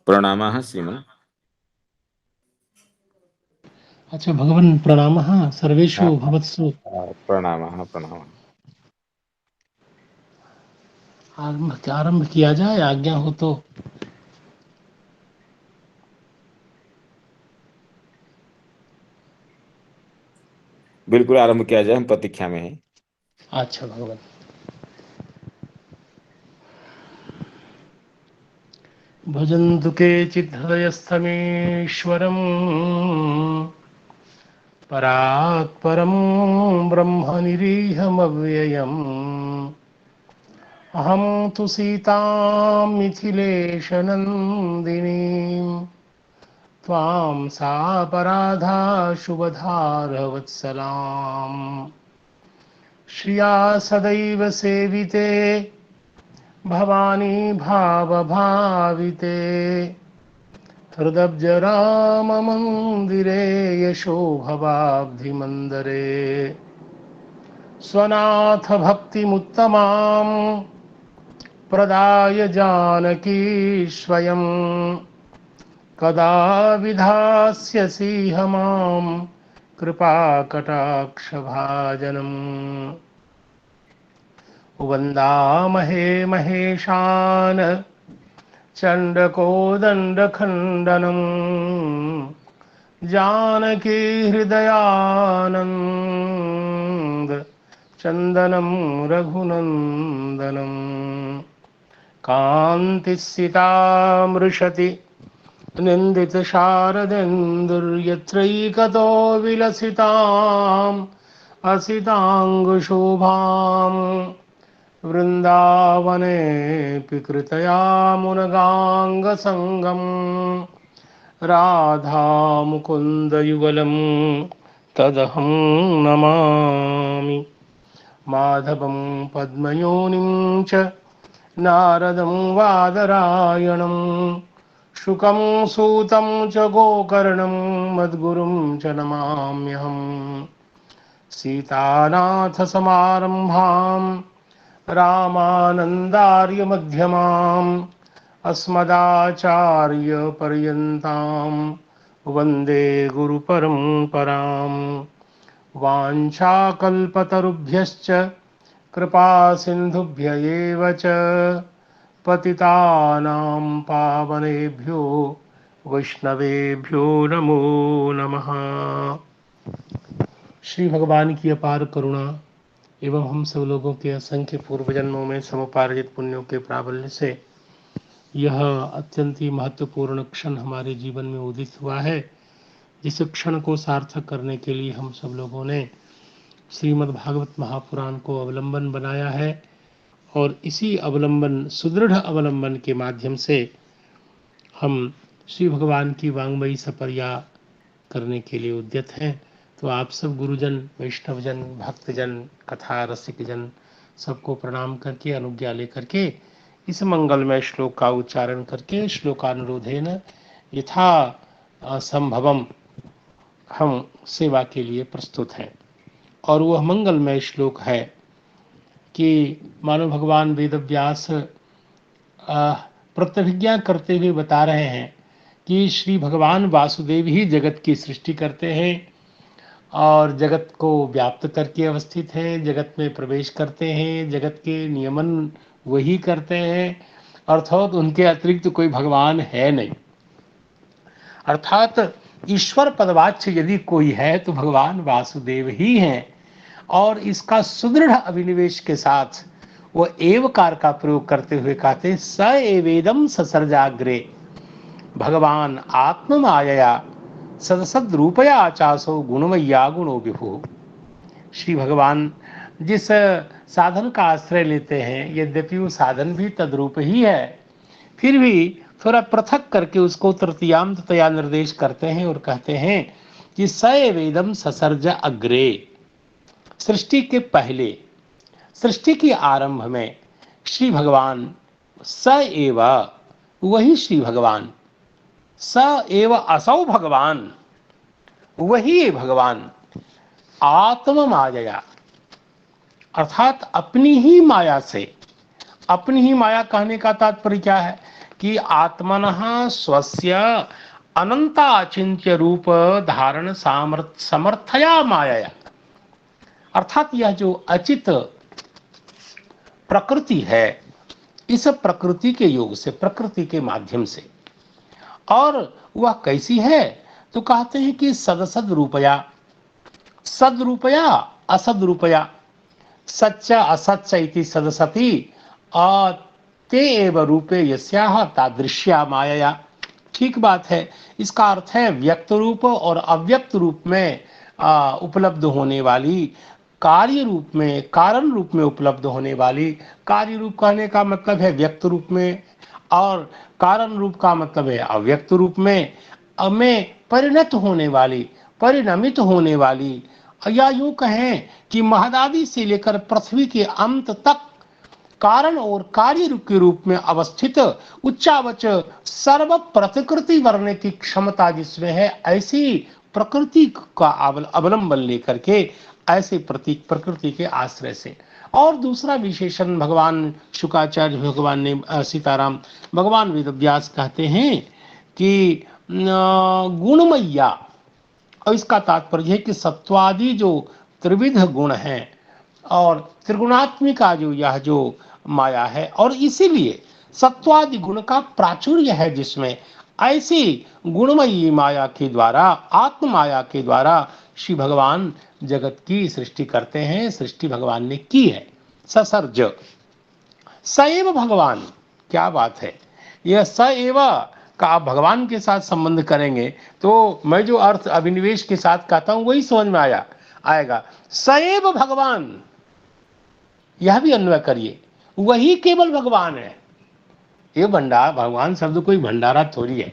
प्रणामः श्रीमन्। अच्छा भगवन् प्रणामः सर्वेषु हाँ, भवत्सु। प्रणामः प्रणामः। आरंभ किया जाए, आज्ञा हो तो। बिल्कुल आरंभ किया जाए, हम प्रतीक्षा में हैं। अच्छा भगवन्। भजन्तु केचित् हृदयस्थमीश्वरम् परात् परं ब्रह्म निरीहमव्ययम्। अहं तु सीतां मिथिलेशनन्दिनीं त्वां सापराधा शुभधारवत्सलाम् श्रिया सदैव सेविते भवानी भावभाविते हृदब्जराममन्दिरे यशोभवाब्धिमन्दरे स्वनाथ भक्तिमुत्तमां प्रदाय जानकी स्वयं कदा विधास्यसीह मां कृपाकटाक्षभाजनम् वन्दामहे महेशान् चण्डकोदण्डखण्डनम् जानकी हृदयानन्द चन्दनं रघुनन्दनम् कान्तिस्सितामृशति निन्दितशारदेन्दुर्यत्रैकतो विलसिताम् असिताङ्गशोभाम् वृन्दावनेऽपि कृतयामुनगाङ्गसङ्गम् राधामुकुन्दयुगलं तदहं नमामि माधवं पद्मयोनिं च नारदं वादरायणं शुकं सूतं च गोकर्णं मद्गुरुं च नमाम्यहम् सीतानाथसमारम्भां रामानन्दार्यमध्यमाम् अस्मदाचार्यपर्यन्तां वन्दे गुरुपरम्पराम् वाञ्छाकल्पतरुभ्यश्च कृपासिन्धुभ्य एव च पतितानां पावनेभ्यो वैष्णवेभ्यो नमो नमः। श्री भगवान की अपार करुणा एवं हम सब लोगों के असंख्य पूर्व जन्मों में समुपार्जित पुण्यों के प्राबल्य से यह अत्यंत ही महत्वपूर्ण क्षण हमारे जीवन में उदित हुआ है, जिस क्षण को सार्थक करने के लिए हम सब लोगों ने श्रीमद् भागवत महापुराण को अवलंबन बनाया है और इसी अवलंबन, सुदृढ़ अवलंबन के माध्यम से हम श्री भगवान की वांग्मयी सपर्या करने के लिए उद्यत हैं। तो आप सब गुरुजन, वैष्णवजन, भक्तजन, कथा रसिक जन सबको प्रणाम करके, अनुज्ञा लेकर के इस मंगलमय श्लोक का उच्चारण करके श्लोकानुरोधेन यथा संभवम हम सेवा के लिए प्रस्तुत हैं। और वह मंगलमय श्लोक है कि मानो भगवान वेदव्यास प्रतिभिज्ञा करते हुए बता रहे हैं कि श्री भगवान वासुदेव ही जगत की सृष्टि करते हैं और जगत को व्याप्त करके अवस्थित हैं, जगत में प्रवेश करते हैं, जगत के नियमन वही करते हैं, अर्थात उनके अतिरिक्त कोई भगवान है नहीं। अर्थात ईश्वर पदवाच्य यदि कोई है तो भगवान वासुदेव ही हैं। और इसका सुदृढ़ अभिनिवेश के साथ वो एवकार का प्रयोग करते हुए कहते स एवेदम ससर्जाग्रे भगवान आत्म मायया सदसद रूपया आचासो गुणमय्या गुणो विभु। श्री भगवान जिस साधन का आश्रय लेते हैं, यद्यपि वो साधन भी तद्रूप ही है, फिर भी थोड़ा पृथक करके उसको तृतीयांततया निर्देश करते हैं और कहते हैं कि स एवेदम ससर्ज अग्रे, सृष्टि के पहले, सृष्टि के आरंभ में श्री भगवान स एव, वही श्री भगवान, स एव असौ भगवान, वही भगवान आत्म माया, अर्थात अपनी ही माया से, अपनी ही माया कहने का तात्पर्य क्या है कि आत्मनः स्वस्य अनंता अचिंत्य रूप धारण समर्थया माया, अर्थात यह जो अचित प्रकृति है, इस प्रकृति के योग से, प्रकृति के माध्यम से, और वह कैसी है तो कहते हैं कि सदसद रूपया, सदरूपया असद रूपया, सच्चा असच्चा इति सदसती ते एव रूपे यस्याह तादृश्या माया। ठीक बात है। इसका अर्थ है व्यक्त रूप और अव्यक्त रूप में उपलब्ध होने वाली, कार्य रूप में, कारण रूप में उपलब्ध होने वाली, कार्य रूप कहने का मतलब है व्यक्त रूप में, और कारण रूप का मतलब है अव्यक्त रूप में परिणत होने वाली, परिणमित होने वाली, या यूं कहें कि महदादि से लेकर पृथ्वी के अंत तक कारण और कार्य के रूप में अवस्थित उच्चावच सर्व प्रतिकृति वर्णने की क्षमता जिसमें है, ऐसी प्रकृति का अवलंबन लेकर के, ऐसे प्रतीक प्रकृति के आश्रय से। और दूसरा विशेषण भगवान शुकाचार्य भगवान ने सीताराम भगवान वेदव्यास कहते हैं कि गुणमय्या, और इसका तात्पर्य है कि सत्वादि जो त्रिविध गुण हैं और त्रिगुणात्मिका जो यह जो माया है, और इसीलिए सत्वादि गुण का प्राचुर्य है जिसमें, ऐसी गुणमयी माया के द्वारा, आत्म माया के द्वारा श्री भगवान जगत की सृष्टि करते हैं, सृष्टि भगवान ने की है। ससर्ज सएव भगवान, क्या बात है। यह सएव का आप भगवान के साथ संबंध करेंगे तो मैं जो अर्थ अभिनिवेश के साथ कहता हूं वही समझ में आएगा। सएव भगवान, यह भी अन्वय करिए, वही केवल भगवान है। ये भंडार, भगवान शब्द कोई भंडारा थोड़ी है,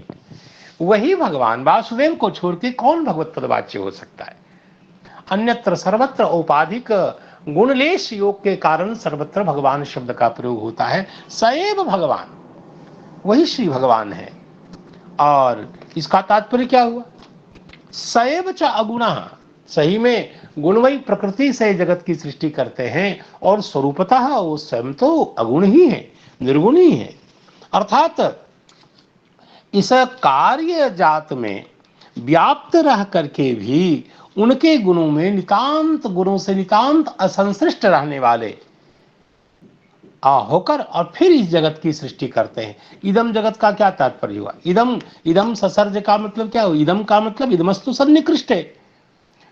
वही भगवान, वासुदेव को छोड़ के कौन भगवत पदवाच्य हो सकता है। अन्यत्र सर्वत्र औपाधिक गुणलेश योग के कारण सर्वत्र भगवान शब्द का प्रयोग होता है। सएव भगवान, वही श्री भगवान है। और इसका तात्पर्य क्या हुआ, सएव च अगुणः, सही में गुणमयी प्रकृति से जगत की सृष्टि करते हैं, और स्वरूपतः वो स्वयं तो अगुण ही है, निर्गुण ही है। अर्थात इस कार्य जात में व्याप्त रह करके भी उनके गुणों में नितांत, गुणों से नितांत असंश्लिष्ट रहने वाले होकर और फिर इस जगत की सृष्टि करते हैं। इदम जगत का क्या तात्पर्य हुआ, इदम, इदम ससर्ज का मतलब क्या हुआ, इदम का मतलब इदमस्तु सन्निकृष्ट है।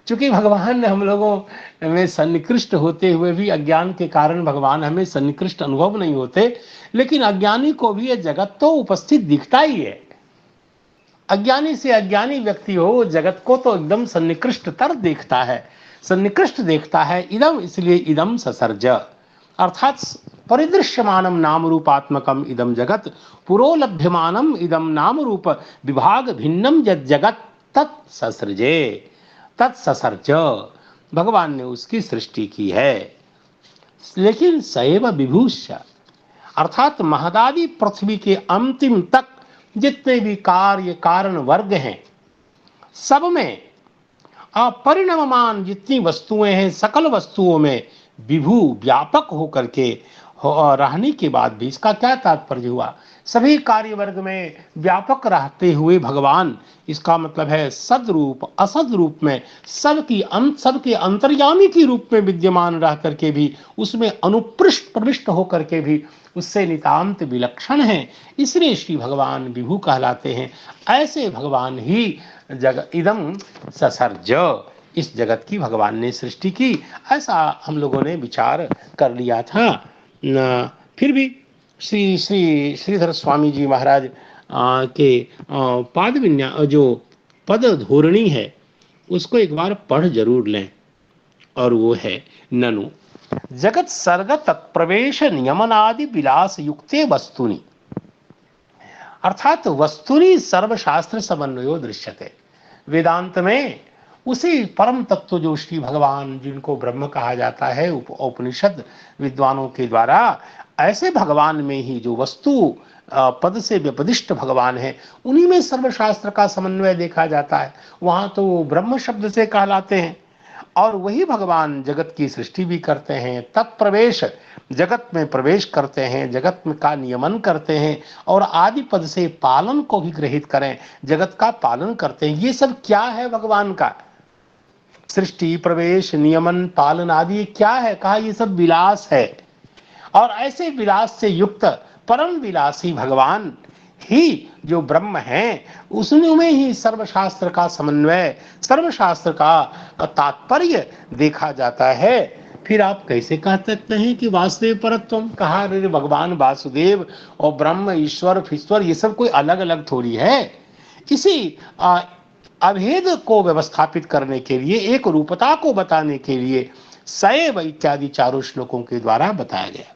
चूंकि भगवान ने हम लोगों में सन्निकृष्ट होते हुए भी अज्ञान के कारण भगवान हमें सन्निकृष्ट अनुभव नहीं होते, लेकिन अज्ञानी को भी यह जगत तो उपस्थित दिखता ही है। अज्ञानी से अज्ञानी व्यक्ति हो, जगत को तो एकदम सन्निकृष्ट तर देखता है, सन्निकृष्ट देखता है। इदम, इसलिए इदम ससर्ज, अर्थात परिदृश्यमानम नाम रूपात्मकम इदम जगत, पुरोलभ्यमानम इदम नाम रूप विभाग भिन्नम यद जगत तत्ससृजे, तत्ससर्ज, भगवान ने उसकी सृष्टि की है। लेकिन सएव विभूष्य, अर्थात महदादि पृथ्वी के अंतिम तक जितने भी कार्य कारण वर्ग हैं, सब में अपरिणममान जितनी वस्तुएं हैं, सकल वस्तुओं में विभू व्यापक होकर के रहने के बाद भी, इसका क्या तात्पर्य हुआ, सभी कार्य वर्ग में व्यापक रहते हुए भगवान, इसका मतलब है सदरूप असद रूप में सबके अंतर्यामी के रूप में विद्यमान रह करके भी, उसमें अनुपृष्ट प्रविष्ट होकर के भी उससे नितांत विलक्षण है, इसलिए श्री भगवान विभू कहलाते हैं। ऐसे भगवान ही इदम ससर्ज, इस जगत की भगवान ने सृष्टि की, ऐसा हम लोगों ने विचार कर लिया था। फिर भी श्रीधर स्वामी जी महाराज के पाद विन्यास, जो पद धोरणी है, उसको एक बार पढ़ जरूर लें, और वो है ननु। जगत सर्ग तत्प्रवेश नियमनादि विलास युक्ते वस्तुनि, अर्थात वस्तुनि सर्वशास्त्र समन्वयो दृश्यते। वेदांत में उसी परम तत्व जो श्री भगवान, जिनको ब्रह्म कहा जाता है उपनिषद विद्वानों के द्वारा, ऐसे भगवान में ही जो वस्तु पद से व्यपदिष्ट भगवान है, उन्हीं में सर्वशास्त्र का समन्वय देखा जाता है। वहां तो ब्रह्म शब्द से कहलाते हैं, और वही भगवान जगत की सृष्टि भी करते हैं, तत्प्रवेश, जगत में प्रवेश करते हैं, जगत में का नियमन करते हैं, और आदि पद से पालन को भी ग्रहित करें, जगत का पालन करते हैं। ये सब क्या है भगवान का? सृष्टि, प्रवेश, नियमन, पालन आदि क्या है? कहा ये सब विलास है। और ऐसे विलास से युक्त परम विलासी भगवान ही जो ब्रह्म है, उसमें ही सर्वशास्त्र का समन्वय, सर्वशास्त्र का तात्पर्य देखा जाता है। फिर आप कैसे कह सकते हैं कि वासुदेव परत्वम? कहा रे भगवान वासुदेव और ब्रह्म, ईश्वर, ईश्वर ये सब कोई अलग अलग थोड़ी है। इसी अभेद को व्यवस्थापित करने के लिए, एक रूपता को बताने के लिए सैव इत्यादि चारों श्लोकों के द्वारा बताया गया।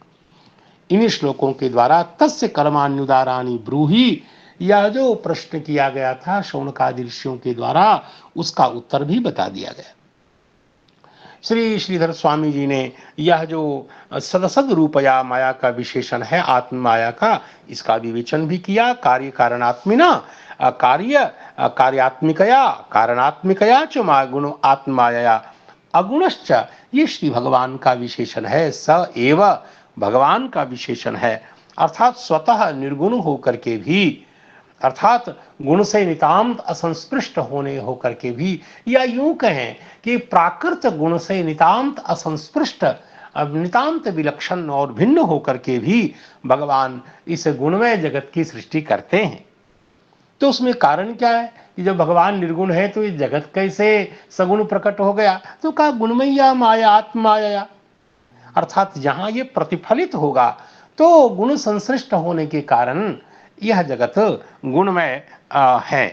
इन्हीं श्लोकों के द्वारा तस्य कर्मान्युदाराणि ब्रूहि, यह जो प्रश्न किया गया था शौनकादि ऋषियों के द्वारा, उसका उत्तर भी बता दिया गया। श्री श्रीधर स्वामी जी ने यह जो सदसद रूपया माया का विशेषण है, आत्म माया का, इसका विवेचन भी किया। कार्य कारणात्मिना, कार्य कार्यात्मिकया, कारणात्मिकया च गुण आत्माया अगुणश्च, ये श्री भगवान का विशेषण है। स एव भगवान का विशेषण है, अर्थात स्वतः निर्गुण होकर के भी, अर्थात गुण से नितांत असंस्पृष्ट होने होकर के भी, या यूं कहें कि प्राकृत गुण से नितांत असंस्पृष्ट, नितांत विलक्षण और भिन्न होकर के भी भगवान इस गुणमय जगत की सृष्टि करते हैं। तो उसमें कारण क्या है कि जब भगवान निर्गुण है तो ये जगत कैसे सगुण प्रकट हो गया? तो कहा गुणमय्या माया आत्माया, अर्थात जहां ये प्रतिफलित होगा तो गुण संश्लिष्ट होने के कारण यह जगत गुणमय है।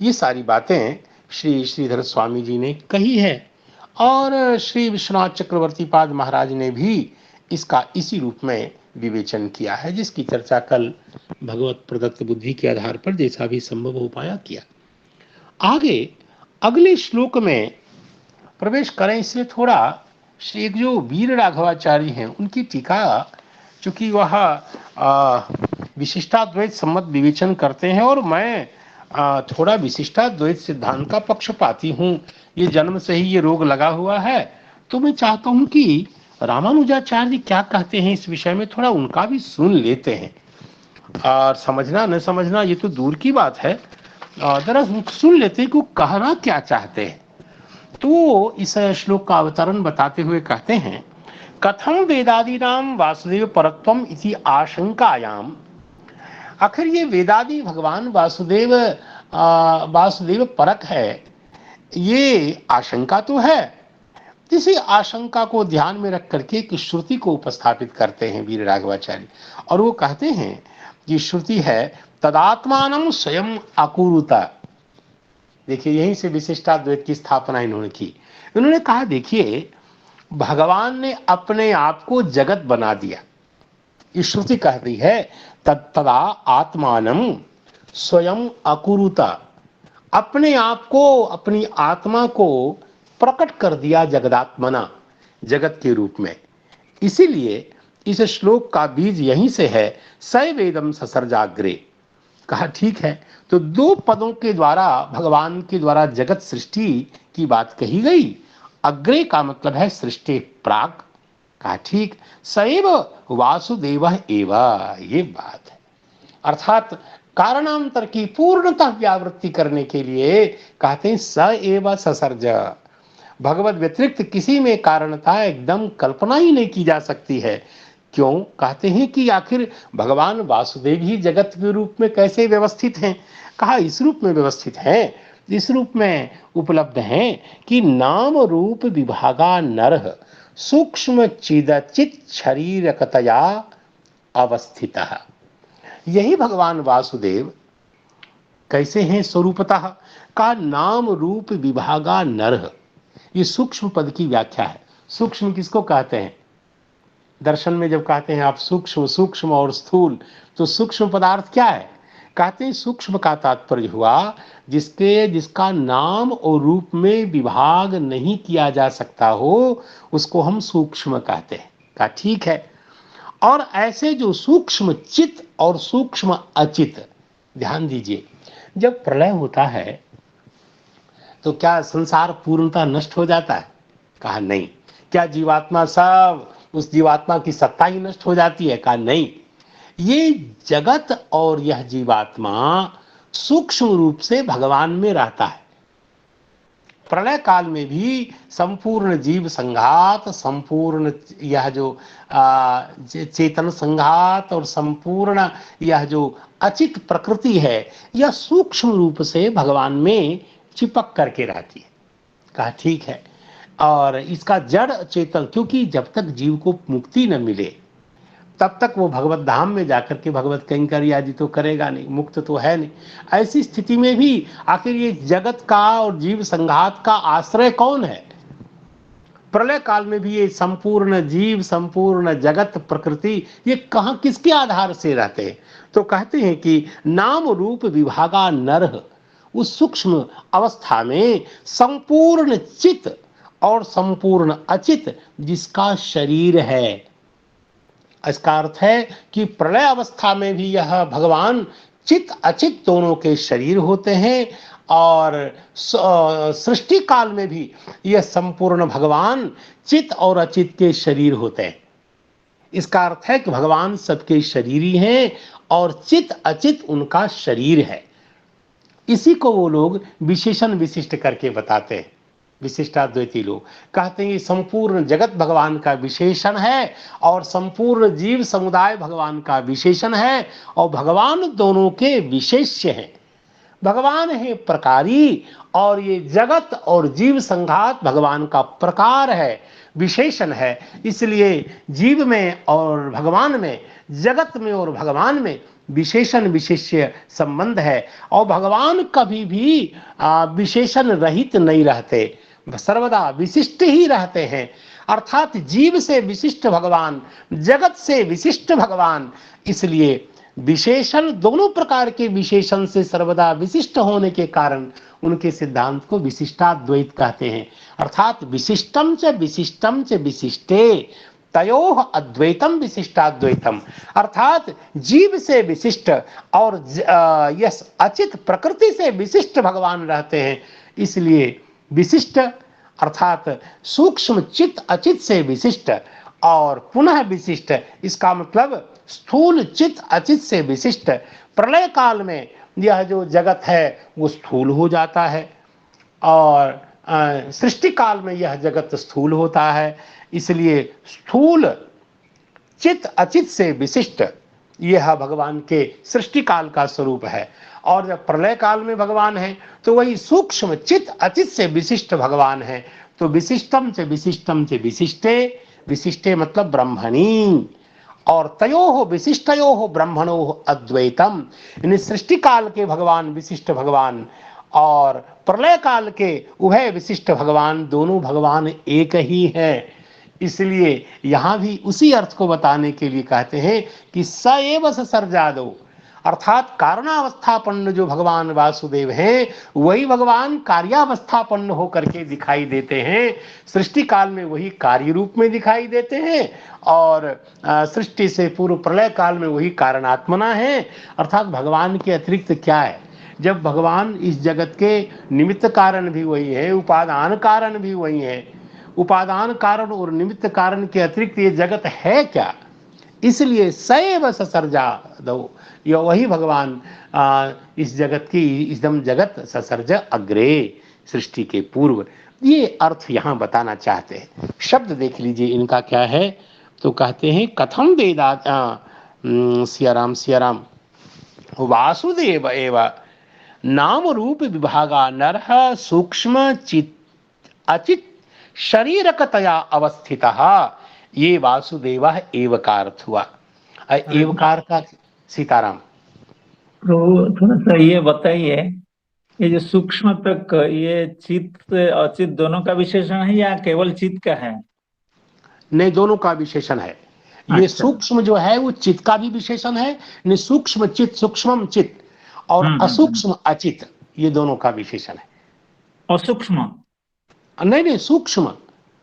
ये सारी बातें श्री श्रीधर स्वामी जी ने कही है, और श्री विश्वनाथ चक्रवर्ती पाद महाराज ने भी इसका इसी रूप में विवेचन किया है, जिसकी चर्चा कल भगवत प्रदत्त बुद्धि के आधार पर जैसा भी संभव हो पाया किया। आगे अगले श्लोक में प्रवेश करें, इसलिए थोड़ा श्री एक जो वीर राघवाचार्य हैं उनकी टीका, चूंकि वह विशिष्टाद्वैत सम्मत विवेचन करते हैं, और मैं थोड़ा विशिष्टाद्वैत सिद्धांत का पक्षपाती हूँ, ये जन्म से ही ये रोग लगा हुआ है, तो मैं चाहता हूँ कि रामानुजाचार्य क्या कहते हैं इस विषय में, थोड़ा उनका भी सुन लेते हैं। और समझना न समझना ये तो दूर की बात है, जरा सुन लेते हैं कि वो कहना क्या चाहते हैं। तो इस श्लोक का अवतरण बताते हुए कहते हैं, कथम वेदादीनाम वासुदेव परत्वम इति आशंकायाम, आखिर ये वेदादि भगवान वासुदेव वासुदेव परक है, ये आशंका तो है। इसी आशंका को ध्यान में रख करके एक श्रुति को उपस्थापित करते हैं वीर राघवाचार्य, और वो कहते हैं कि श्रुति है तदात्मानं स्वयं अकुरुता। देखिए, यहीं से विशिष्टाद्वैत की स्थापना इन्होंने की। इन्होंने कहा, देखिए भगवान ने अपने आप को जगत बना दिया। ये श्रुति कहती है तदा आत्मानं स्वयं अकुरुता, अपने आप को, अपनी आत्मा को प्रकट कर दिया जगदात्मना, जगत के रूप में। इसीलिए इस श्लोक का बीज यहीं से है, स वेदम ससर्जाग्रे। कहा ठीक है, तो दो पदों के द्वारा भगवान के द्वारा जगत सृष्टि की बात कही गई। अग्रे का मतलब है सृष्टि प्राक। कहा ठीक, सैव वासुदेव एव, ये बात है। अर्थात कारणांतर की पूर्णतः व्यावृत्ति करने के लिए कहते हैं स एव ससर्ज। भगवत व्यतिरिक्त किसी में कारणता एकदम कल्पना ही नहीं की जा सकती है। क्यों? कहते हैं कि आखिर भगवान वासुदेव ही जगत के रूप में कैसे व्यवस्थित हैं? कहा इस रूप में व्यवस्थित हैं, इस रूप में उपलब्ध हैं कि नाम रूप विभागा नरः सूक्ष्म चिदचित शरीरकतया अवस्थितः। यही भगवान वासुदेव कैसे हैं स्वरूपतः? का नाम रूप विभागा नरः, ये सूक्ष्म पद की व्याख्या है। सूक्ष्म किसको कहते हैं? दर्शन में जब कहते हैं आप सूक्ष्म, सूक्ष्म और स्थूल, तो सूक्ष्म पदार्थ क्या है? कहते हैं सूक्ष्म का तात्पर्य हुआ जिसका नाम और रूप में विभाग नहीं किया जा सकता हो, उसको हम सूक्ष्म कहते हैं। कहा ठीक है। और ऐसे जो सूक्ष्म चित और सूक्ष्म अचित, ध्यान दीजिए, जब प्रलय होता है तो क्या संसार पूर्णतः नष्ट हो जाता है? कहा नहीं। क्या जीवात्मा सब, उस जीवात्मा की सत्ता ही नष्ट हो जाती है? कहा नहीं। ये जगत और यह जीवात्मा सूक्ष्म रूप से भगवान में रहता है। प्रलय काल में भी संपूर्ण जीव संघात, संपूर्ण यह जो चेतन संघात और संपूर्ण यह जो अचित प्रकृति है, यह सूक्ष्म रूप से भगवान में चिपक करके रहती है। कहा ठीक है। और इसका जड़ चेतन, क्योंकि जब तक जीव को मुक्ति न मिले तब तक वो भगवत धाम में जाकर के भगवत कैंकर्य आदि तो करेगा नहीं, मुक्त तो है नहीं। ऐसी स्थिति में भी आखिर ये जगत का और जीव संघात का आश्रय कौन है? प्रलय काल में भी ये संपूर्ण जीव, संपूर्ण जगत, प्रकृति, ये कहाँ किसके आधार से रहते हैं? तो कहते हैं कि नाम रूप विभागा नरह, उस सूक्ष्म अवस्था में संपूर्ण चित और संपूर्ण अचित जिसका शरीर है। इसका अर्थ है कि प्रलय अवस्था में भी यह भगवान चित अचित दोनों के शरीर होते हैं, और सृष्टि काल में भी यह संपूर्ण भगवान चित और अचित के शरीर होते हैं। इसका अर्थ है कि भगवान सबके शरीरी हैं और चित अचित उनका शरीर है। इसी को वो लोग विशेषण विशिष्ट करके बताते हैं। विशिष्टाद्वैती लोग कहते हैं ये संपूर्ण जगत भगवान का विशेषण है और संपूर्ण जीव समुदाय भगवान का विशेषण है, और भगवान दोनों के विशेष्य हैं। भगवान है प्रकारी और ये जगत और जीव संघात भगवान का प्रकार है, विशेषण है। इसलिए जीव में और भगवान में, जगत में और भगवान में विशेषण विशेष्य संबंध है, और भगवान कभी भी विशेषण रहित नहीं रहते, सर्वदा विशिष्ट ही रहते हैं। अर्थात जीव से विशिष्ट भगवान, जगत से विशिष्ट भगवान। इसलिए विशेषण, दोनों प्रकार के विशेषण से सर्वदा विशिष्ट होने के कारण उनके सिद्धांत को विशिष्टाद्वैत कहते हैं। अर्थात विशिष्टम च विशिष्टे तयोः अद्वैतम विशिष्टाद्वैतम। अर्थात जीव से विशिष्ट और यस अचित प्रकृति से विशिष्ट भगवान रहते हैं। इसलिए विशिष्ट अर्थात सूक्ष्म चित अचित से विशिष्ट और पुनः विशिष्ट, इसका मतलब स्थूल चित अचित से विशिष्ट। प्रलय काल में यह जो जगत है वो स्थूल हो जाता है, और सृष्टि काल में यह जगत स्थूल होता है। इसलिए स्थूल चित अचित से विशिष्ट यह भगवान के सृष्टि काल का स्वरूप है, और जब प्रलय काल में भगवान है तो वही सूक्ष्म चित अचित से विशिष्ट भगवान है। तो विशिष्टम च विशिष्टे, विशिष्टे मतलब ब्रह्मणी, और तयोः विशिष्टयोः ब्रह्मणोः अद्वैतम। यानी सृष्टि काल के भगवान विशिष्ट भगवान और प्रलय काल के उभय विशिष्ट भगवान, दोनों भगवान एक ही है। इसलिए यहां भी उसी अर्थ को बताने के लिए कहते हैं कि स एव ससर्जादो, अर्थात कारणावस्थापन्न जो भगवान वासुदेव हैं वही भगवान कार्यावस्थापन्न होकर के दिखाई देते हैं। सृष्टि काल में वही कार्य रूप में दिखाई देते हैं, और सृष्टि से पूर्व प्रलय काल में वही कारणात्मना है। अर्थात भगवान के अतिरिक्त क्या है? जब भगवान इस जगत के निमित्त कारण भी वही है, उपादान कारण भी वही है, उपादान कारण और निमित्त कारण के अतिरिक्त ये जगत है क्या? इसलिए सैव ससर्जा दो, यह वही भगवान इस जगत की इदम जगत ससर्ज अग्रे, सृष्टि के पूर्व, ये अर्थ यहाँ बताना चाहते हैं। शब्द देख लीजिए इनका क्या है। तो कहते हैं कथम वेदा सियाराम वासुदेव एव नाम रूप विभागा नरः सूक्ष्म चित अचित शरीरकतया अवस्थितः, ये वासुदेव एव का अर्थ हुआ। एवकार का सीताराम। तो थोड़ा सा ये बताइए, ये जो सूक्ष्म तक, ये चित्त अचित दोनों का विशेषण है या केवल चित्त का है? नहीं, दोनों का विशेषण है। ये अच्छा। सूक्ष्म जो है वो चित्त का भी विशेषण है, नहीं सूक्ष्म चित्त, सूक्ष्मम चित्त, और असूक्ष्म अचित, ये दोनों का विशेषण है। और सूक्ष्म, नहीं नहीं, सूक्ष्म।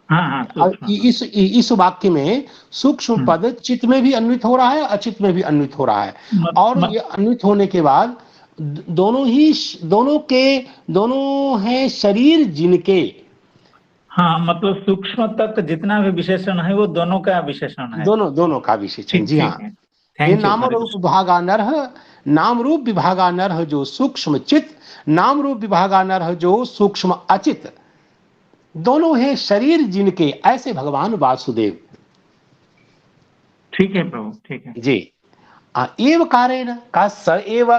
हाँ हाँ सूक्ष्म। इस वाक्य में सूक्ष्म पद चित्त में भी अन्वित हो रहा है, अचित में भी अन्वित हो रहा है। और ये अन्वित होने के बाद दोनों हैं शरीर जिनके। हाँ, मतलब सूक्ष्म तक जितना भी विशेषण है वो दोनों का विशेषण है। दोनों का विशेषण, ठीक जी ठीक हाँ। है। ये थैंक यू, नाम हरे रूप कृष्ण। विभागानर्ह, नाम रूप विभागानर्ह जो सूक्ष्म चित्त, नाम रूप विभागानर्ह जो सूक्ष्म अचित, दोनों हैं शरीर जिनके, ऐसे भगवान वासुदेव। ठीक है प्रभु, ठीक है। जी। एवकारेण का स एव,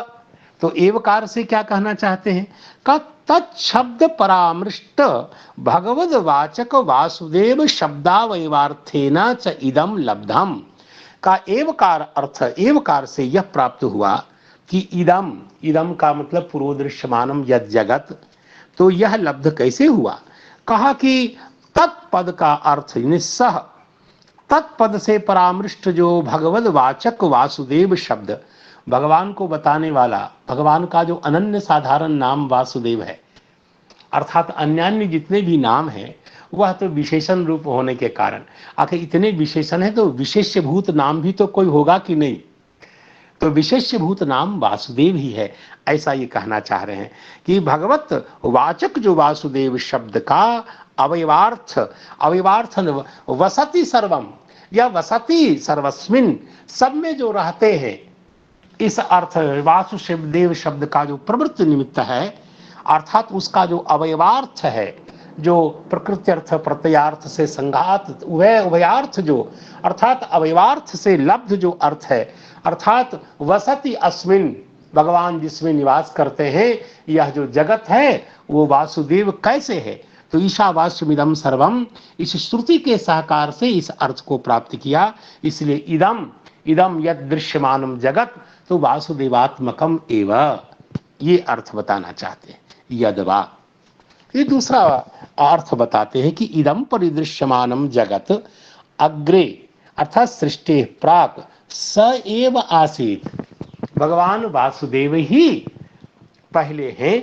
तो एवकार से क्या कहना चाहते हैं? का तत्शब्द परामृष्ट भगवद वाचक वासुदेव शब्दावयवार्थेन च इदम लब्धम। का एवकार अर्थ, एवकार से यह प्राप्त हुआ कि इदम, इदम का मतलब पुरोदृश्यमानम यद जगत, तो यह लब्ध कैसे हुआ? कहा कि तत्पद का अर्थ निस्सह, तत्पद से परामृष्ट जो भगवद वाचक वासुदेव शब्द, भगवान को बताने वाला, भगवान का जो अनन्य साधारण नाम वासुदेव है, अर्थात अन्यान्य जितने भी नाम हैं वह तो विशेषण रूप होने के कारण, आखिर इतने विशेषण है तो विशेष्यभूत नाम भी तो कोई होगा कि नहीं, तो विशेष्यभूत नाम वासुदेव ही है, ऐसा ये कहना चाह रहे हैं कि भगवत वाचक जो वासुदेव शब्द का अवयवार्थ, अवयवार्थ वसति सर्वम, या वसति सर्वस्मिन, सब में जो रहते हैं, इस अर्थ वासुदेव शब्द का जो प्रवृत्ति निमित्त है, अर्थात उसका जो अवयवार्थ है, जो प्रकृति अर्थ प्रत्ययार्थ से संघात उभयार्थ जो, अर्थात अवयवार्थ से लब्ध जो अर्थ है, अर्थात वसति अस्मिन, भगवान जिसमें निवास करते हैं, यह जो जगत है वो वासुदेव कैसे है? तो ईशावास्यमिदं सर्वम, इस श्रुति के सहकार से इस अर्थ को प्राप्त किया, इसलिए इदम, इदम यद दृश्यमानम जगत, तो वासुदेवात्मकम एव, ये अर्थ बताना चाहते हैं। यदवा, ये दूसरा अर्थ बताते हैं कि इदम परिदृश्यमानम जगत अग्रे, अर्थात सृष्टि प्राक स एव आसीत, भगवान वासुदेव ही पहले हैं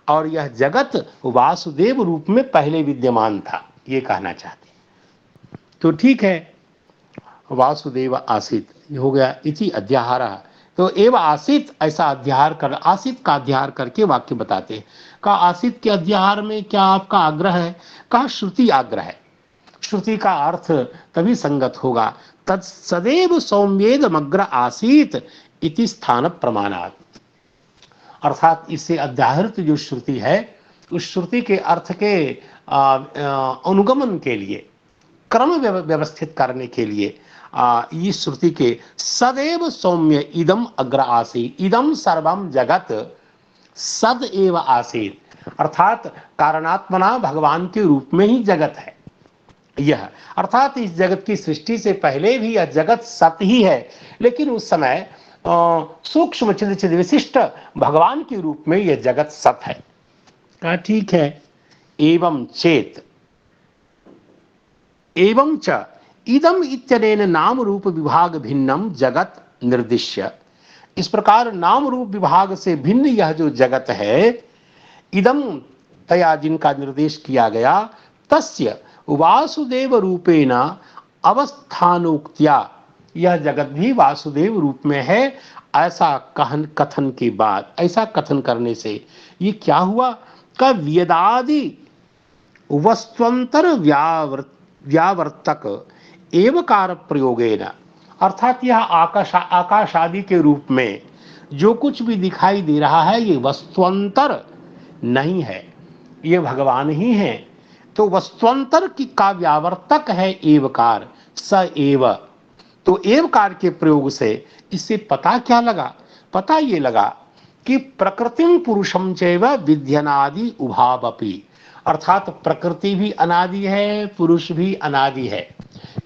और यह जगत वासुदेव रूप में पहले विद्यमान था, ये कहना चाहते हैं। तो ठीक है, वासुदेव आसीत हो गया, इति अध्याहारः, तो एव आसित ऐसा अध्याहार कर, आसित का अध्याहार करके वाक्य बताते हैं। का आसित के अध्याहार में क्या आपका आग्रह है? कहा श्रुति आग्रह है, श्रुति का अर्थ तभी संगत होगा। तत् सदैव सौम्येद मग्र आसीत इति स्थान प्रमाणात, अर्थात इससे अध्याहृत जो श्रुति है, उस श्रुति के अर्थ के अनुगमन के लिए, क्रम व्यवस्थित करने के लिए इस श्रुति के सदैव सौम्य इदम अग्र आसीत, इदम सर्वम जगत सदैव आसीत, अर्थात कारणात्मना भगवान के रूप में ही जगत है यह, अर्थात इस जगत की सृष्टि से पहले भी यह जगत सत ही है, लेकिन उस समय सूक्ष्म चिद चिद विशिष्ट भगवान के रूप में यह जगत सत है। कहा ठीक है। एवं चेत, एवं च इदम इत्यनेन नाम रूप विभाग भिन्नम जगत निर्दिश्य, इस प्रकार नाम रूप विभाग से भिन्न यह जो जगत है, इदम तया जिनका निर्देश किया गया, तस्य वासुदेव रूपेण अवस्थानोक्त्या, यह जगत भी वासुदेव रूप में है, ऐसा कथन के बाद, ऐसा कथन करने से ये क्या हुआ? का वेदादि वस्त्वंतर व्यावर्तक एवकार प्रयोगेन, अर्थात यह आकाश आदि के रूप में जो कुछ भी दिखाई दे रहा है ये वस्तुअंतर नहीं है, ये भगवान ही है। तो वस्तुअंतर की का व्यावर्तक है एवकार, स एव, तो एवकार के प्रयोग से इससे पता क्या लगा? पता ये लगा कि प्रकृतिं पुरुषम चैव विद्यनादि उभावपि, अर्थात प्रकृति भी अनादि है, पुरुष भी अनादि है,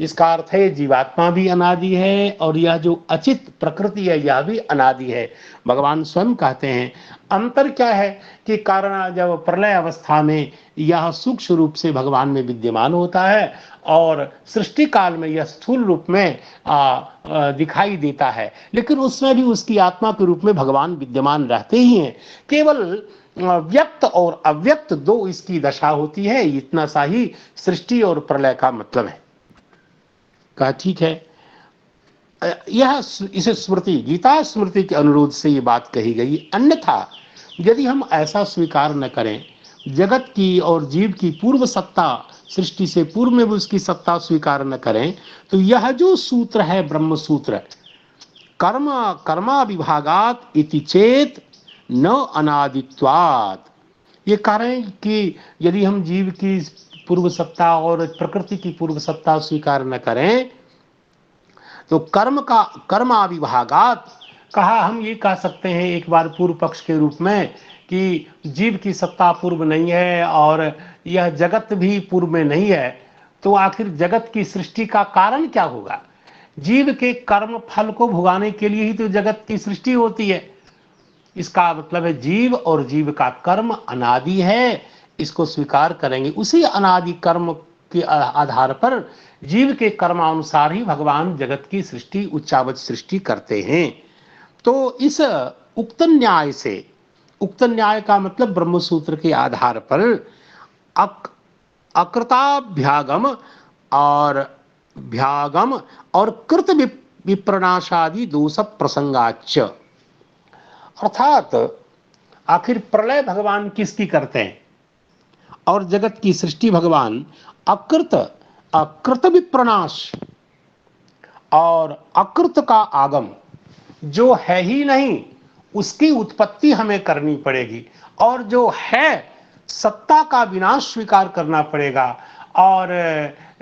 इसका अर्थ है जीवात्मा भी अनादि है और यह जो अचित प्रकृति है यह भी अनादि है। भगवान स्वयं कहते हैं अंतर क्या है कि कारण जब प्रलय अवस्था में यह सूक्ष्म रूप से भगवान में विद्यमान होता है और सृष्टि काल में यह स्थूल रूप में दिखाई देता है, लेकिन उसमें भी उसकी आत्मा के रूप में भगवान विद्यमान रहते ही हैं। केवल व्यक्त और अव्यक्त दो इसकी दशा होती है, इतना सा ही सृष्टि और प्रलय का मतलब है। कहा ठीक है, यह इसे स्मृति गीता स्मृति के अनुरोध से ये बात कही गई। अन्यथा यदि हम ऐसा स्वीकार न करें, जगत की और जीव की पूर्व सत्ता, सृष्टि से पूर्व में भी उसकी सत्ता स्वीकार न करें, तो यह जो सूत्र है ब्रह्म सूत्र, कर्म कर्मा विभागात इति चेत न अनादित्वात्, ये कह रहे हैं कि यदि हम जीव की पूर्व सत्ता और प्रकृति की पूर्व सत्ता स्वीकार न करें तो कर्मा विभागात, कहा हम ये कह सकते हैं एक बार पूर्व पक्ष के रूप में कि जीव की सत्ता पूर्व नहीं है और यह जगत भी पूर्व में नहीं है, तो आखिर जगत की सृष्टि का कारण क्या होगा? जीव के कर्म फल को भुगाने के लिए ही तो जगत की सृष्टि होती है। इसका मतलब है जीव और जीव का कर्म अनादि है, इसको स्वीकार करेंगे। उसी अनादि कर्म के आधार पर जीव के कर्मानुसार ही भगवान जगत की सृष्टि उच्चावच सृष्टि करते हैं। तो इस उक्त न्याय से, उक्त न्याय का मतलब ब्रह्मसूत्र के आधार पर अकृताभ्यागम और कृत विप्रनाशादि दोष प्रसंगाच, अर्थात आखिर प्रलय भगवान किसकी करते हैं और जगत की सृष्टि भगवान अकृत विप्रनाश और अकृत का आगम, जो है ही नहीं उसकी उत्पत्ति हमें करनी पड़ेगी, और जो है सत्ता का विनाश स्वीकार करना पड़ेगा, और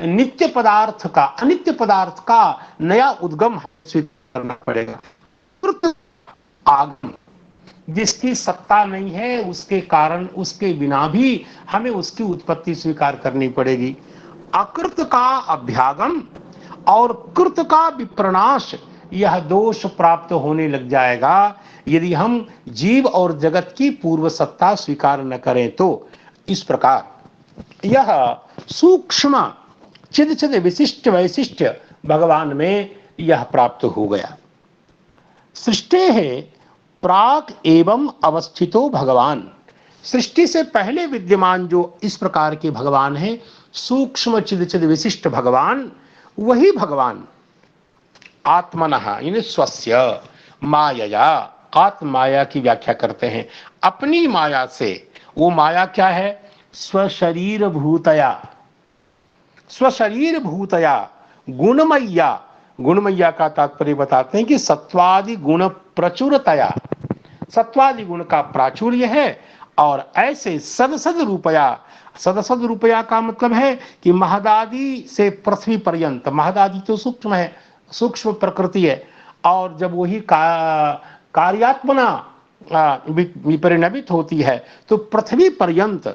नित्य पदार्थ का अनित्य पदार्थ का नया उद्गम स्वीकार करना पड़ेगा। अकृत आगम, जिसकी सत्ता नहीं है उसके कारण उसके बिना भी हमें उसकी उत्पत्ति स्वीकार करनी पड़ेगी। अकृत का अभ्यागम और कृत का विप्रनाश, यह दोष प्राप्त होने लग जाएगा यदि हम जीव और जगत की पूर्व सत्ता स्वीकार न करें। तो इस प्रकार यह सूक्ष्म चिद चिद विशिष्ट वैशिष्ट भगवान में यह प्राप्त हो गया। सृष्टि है प्राक एवं अवस्थितो भगवान, सृष्टि से पहले विद्यमान जो इस प्रकार के भगवान है, सूक्ष्म चिद चिद विशिष्ट भगवान, वही भगवान आत्मनः यानी स्वस्य मायया, आत्म माया की व्याख्या करते हैं अपनी माया से। वो माया क्या है? स्वशरीर भूतया, स्वशरीर भूतया गुणमय्या, गुणमय्या का तात्पर्य बताते हैं कि सत्वादि गुण प्रचुरतया, सत्वादि गुण का प्राचुर्य है, और ऐसे सदसद रूपया, सदसद रूपया का मतलब है कि महदादि से पृथ्वी पर्यंत, महदादि तो सूक्ष्म है, सूक्ष्म प्रकृति है, और जब वही कार्यात्मना विपरिणमित होती है तो पृथ्वी पर्यंत,